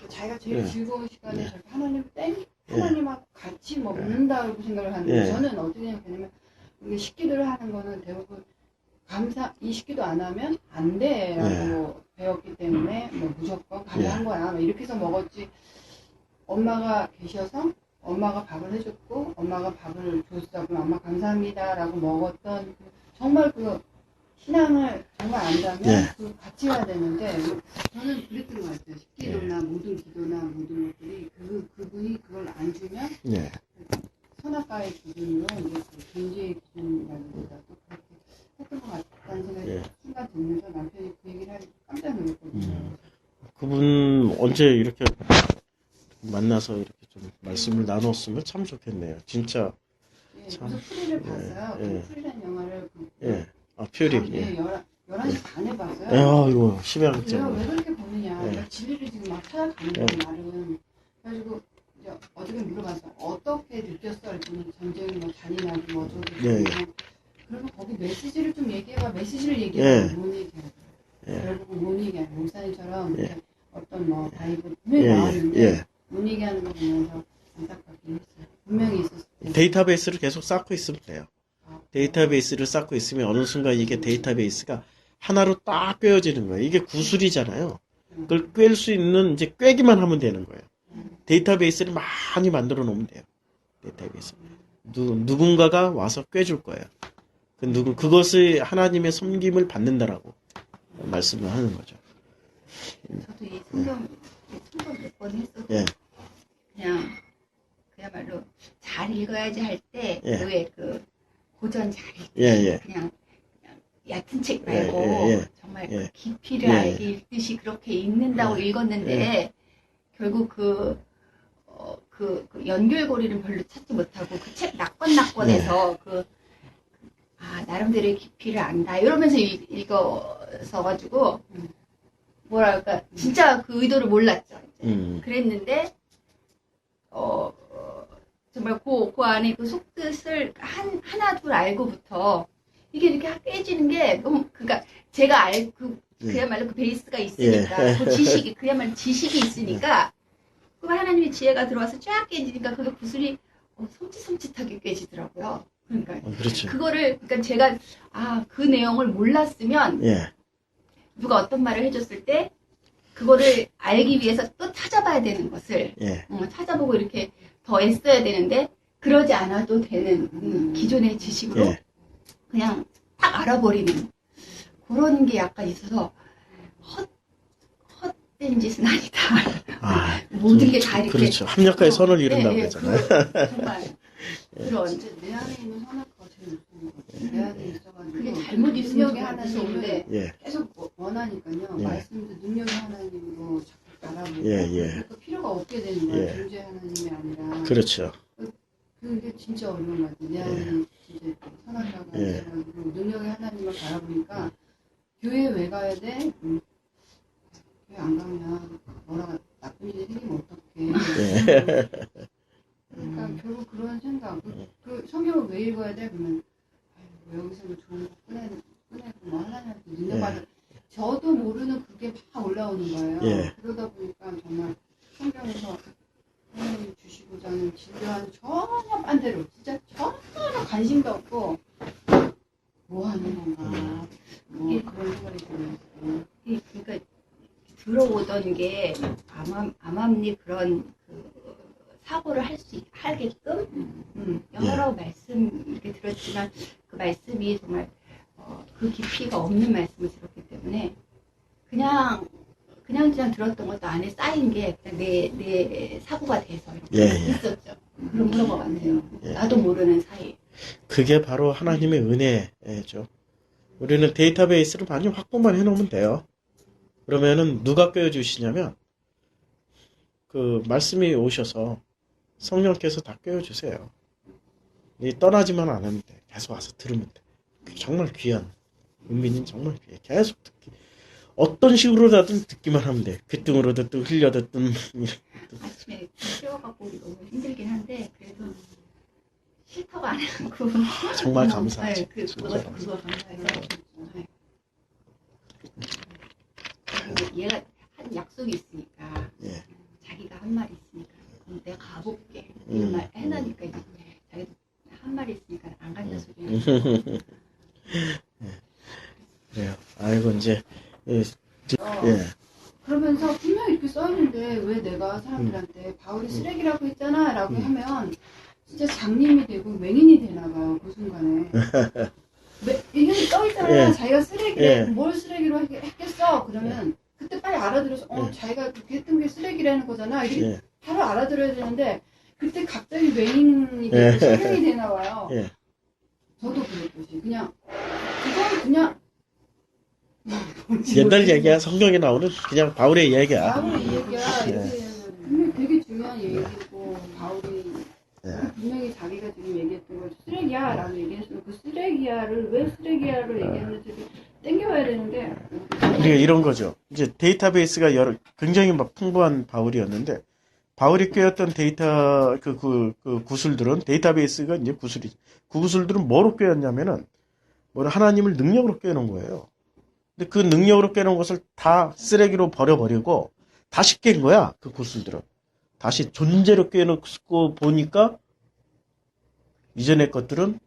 자기가 제일 즐거운 시간에 저렇게 하나님하고 같이 먹는다고 생각을 하는데 저는 어떻게 생각하냐면 우리 식기도를 하는 거는 대부분 이 식기도 안 하면 안 돼라고 배웠기 때문에 뭐 무조건 가능한 거야 이렇게 해서 먹었지. 엄마가 계셔서 엄마가 밥을 해줬고 엄마가 밥을 줬어 그럼 엄마 감사합니다라고 먹었던 정말 그 신앙을 정말 안다면 그 같이 해야 되는데 저는 그랬던 것 같아요. 식기도나 모든 기도나 모든 것들이 그분이 그걸 안 주면 선악과의 기준으로 이제 그 존재의 기준이라는 것도 그렇게 했던 것 같다는 생각이 순간 들면서 남편이 그 얘기를 하니까 깜짝 놀랐거든요. 그분 언제 이렇게 만나서 이렇게 좀 말씀을 나눴으면 참 좋겠네요. 진짜. 그래서 퓨리를 봤어요. 그 퓨리라는 영화를 퓨리. 11시 반에 봤어요. 이거 심야극장. 내가 왜 그렇게 보느냐. 내가 진리를 지금 막 찾아가는 거야, 나름. 그래가지고, 이제 어저께 물어봤어. 어떻게 느꼈어? 그랬더니 전쟁이 뭐 잔인하고 뭐 어쩌고. 그러면 거기 메시지를 좀 얘기해봐. 메시지를 얘기해봐. 뭔 얘기야. 결국 뭔 얘기야. 목사님처럼 어떤 뭐 바이블 분명히 나왔는데 뭔 얘기하는 거 보면서 안타깝긴 했어요. 분명히 있었을 때. 데이터베이스를 계속 쌓고 있으면 돼요. 데이터베이스를 쌓고 있으면 어느 순간 이게 데이터베이스가 하나로 딱 꿰어지는 거예요. 이게 구슬이잖아요. 그걸 꿰일 수 있는 이제 꿰기만 하면 되는 거예요. 데이터베이스를 많이 만들어 놓으면 돼요. 데이터베이스. 누군가가 와서 꿰줄 거예요. 그것을 하나님의 섬김을 받는다라고 말씀을 하는 거죠. 저도 이 성경 몇 번 했어도 그냥 그야말로 잘 읽어야지 할 때 왜 그 고전 잘 읽기 그냥 얕은 책 말고 정말 그 깊이를 알게 읽듯이 그렇게 읽는다고 읽었는데 결국 그 연결고리를 별로 찾지 못하고 그 책 낙권해서 나름대로의 깊이를 안다 이러면서 읽어서 뭐랄까 진짜 그 의도를 몰랐죠. 그랬는데 정말 그 안에 그 속뜻을 하나 둘 알고부터 이게 이렇게 깨지는 게 너무, 그러니까 제가 그야말로 그 베이스가 있으니까, 그 지식이, 그야말로 지식이 있으니까, 그 하나님의 지혜가 들어와서 쫙 깨지니까 그게 구슬이 섬찟섬찟하게 깨지더라고요. 그러니까 그렇죠. 그거를, 그러니까 제가 그 내용을 몰랐으면 예. 누가 어떤 말을 해줬을 때 그거를 알기 위해서 또 찾아봐야 되는 것을 예. 찾아보고 이렇게 더 애써야 되는데 그러지 않아도 되는 기존의 지식으로 예. 그냥 딱 알아버리는 그런 게 약간 있어서 헛된 짓은 아니다. 모든 게 다 이렇게. 그렇죠. 합력과의 선을 이룬다고 그러잖아요. 정말 그런. 진짜 내 안에 있는 선악과가 제일 무서운 것 같아요. 내 안에 있어가지고 그게 잘못 있으면 능력의 하나님인데 예. 계속 원하니까요. 예. 말씀도 능력의 하나님으로 자꾸 알아보고 예, 예. 그러니까 필요가 없게 되는 거예요. 예. 존재 하나님이 아니라. 그렇죠. 그게 진짜 어려운 것 같아요. 내 안에 진짜 선악과가 예. 있어가지고 능력의 하나님을 바라보니까 교회 왜 가야 돼? 교회 안 가면 뭐라 나쁜 일이 생기면 어떡해. 그러니까 결국 그런 생각. 그 성경을 왜 읽어야 돼? 그러면 아유, 여기서 뭐 좋은 거 꺼내고 뭐 하나님한테 능력받아. 저도 모르는 그게 막 올라오는 거예요. 예. 그러다 보니까 정말 성경에서 하나님이 주시고자 하는 진료하는 전혀 반대로 진짜 전혀 관심도 없고 뭐 하는 건가 뭐 그런 생각이 들어요. 그러니까 들어오던 게 암암리 그런 그 사고를 하게끔 여러 말씀 이렇게 들었지만 그 말씀이 정말 그 깊이가 없는 말씀을 들었기 때문에 그냥 들었던 것도 안에 쌓인 게 그냥 내 사고가 돼서 이렇게 있었죠. 그런 것 같아요. 나도 모르는 사이. 그게 바로 하나님의 은혜죠. 우리는 데이터베이스를 많이 확보만 해놓으면 돼요. 그러면은 누가 꿰어주시냐면 그 말씀이 오셔서 성령께서 다 꿰어주세요. 떠나지만 않으면 돼. 계속 와서 들으면 돼. 정말 귀한 은민이는 정말 귀해. 계속 듣기. 어떤 식으로라든 듣기만 하면 돼. 귀등으로 듣든 흘려 듣든. 아침에 깨워갖고 너무 힘들긴 한데 그래도 싫다고 안 하고 정말 감사하죠. 네, 그거 감사해서 얘가 한 약속이 있으니까 예. 자기가 한 말이 있으니까 그럼 내가 가볼게 이런 말 해놔니까 이제 자기도 한 말이 있으니까 안 간다 소리 그래요. 아이고 이제 예. 그러면서 분명히 이렇게 써있는데 왜 내가 사람들한테 바울이 쓰레기라고 했잖아 라고 하면 진짜 장님이 되고 맹인이 되나 봐요 그 순간에. 이게 써있잖아. 예. 자기가 쓰레기래. 뭘 쓰레기로 했겠어. 그러면 그때 빨리 알아들어서 자기가 그렇게 했던 게 쓰레기라는 거잖아. 이렇게 바로 알아들어야 되는데 그때 갑자기 맹인이 되고 성령이 되나 봐요. 저도 그랬듯이 그냥 그건 그냥 옛날 얘기야. 성경에 나오는 그냥 바울의 얘기야. 바울의 얘기야. 이게 분명히 되게 중요한 얘기고 바울이 분명히 자기가 지금 얘기했던 거 쓰레기야 라고 얘기했으면 그 쓰레기야를 왜 쓰레기야로 얘기했는지 땡겨와야 되는데 그러니까 이런 거죠. 이제 데이터베이스가 굉장히 막 풍부한 바울이었는데 바울이 꿰었던 데이터 그 구슬들은 데이터베이스가 이제 구슬이죠. 그 구슬들은 뭐로 꿰었냐면은 하나님을 능력으로 꿰는 거예요. 근데 그 능력으로 꿰는 것을 다 쓰레기로 버려버리고 다시 깬 거야. 그 구슬들은 다시 존재로 꿰놓고 보니까 이전의 것들은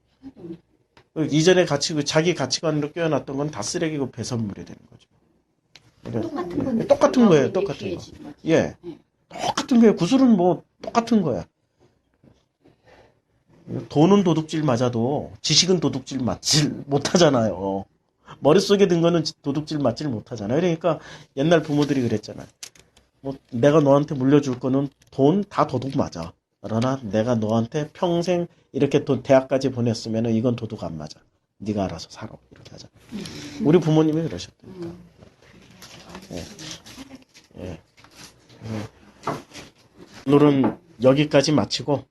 이전에 자기 가치관으로 꿰어놨던 건 다 쓰레기고 배선물이 되는 거죠. 똑같은 건데 똑같은 거예요. 똑같은 거. 예. 똑같은 거예요. 구슬은 뭐 똑같은 거야. 돈은 도둑질 맞아도 지식은 도둑질 맞질 못하잖아요. 머릿속에 든 거는 도둑질 맞질 못하잖아요. 그러니까 옛날 부모들이 그랬잖아요. 뭐 내가 너한테 물려줄 거는 돈 다 도둑 맞아. 그러나 내가 너한테 평생 이렇게 또 대학까지 보냈으면 이건 도둑 안 맞아. 네가 알아서 살아. 이렇게 하자. 우리 부모님이 그러셨다니까. 예. 오늘은 여기까지 마치고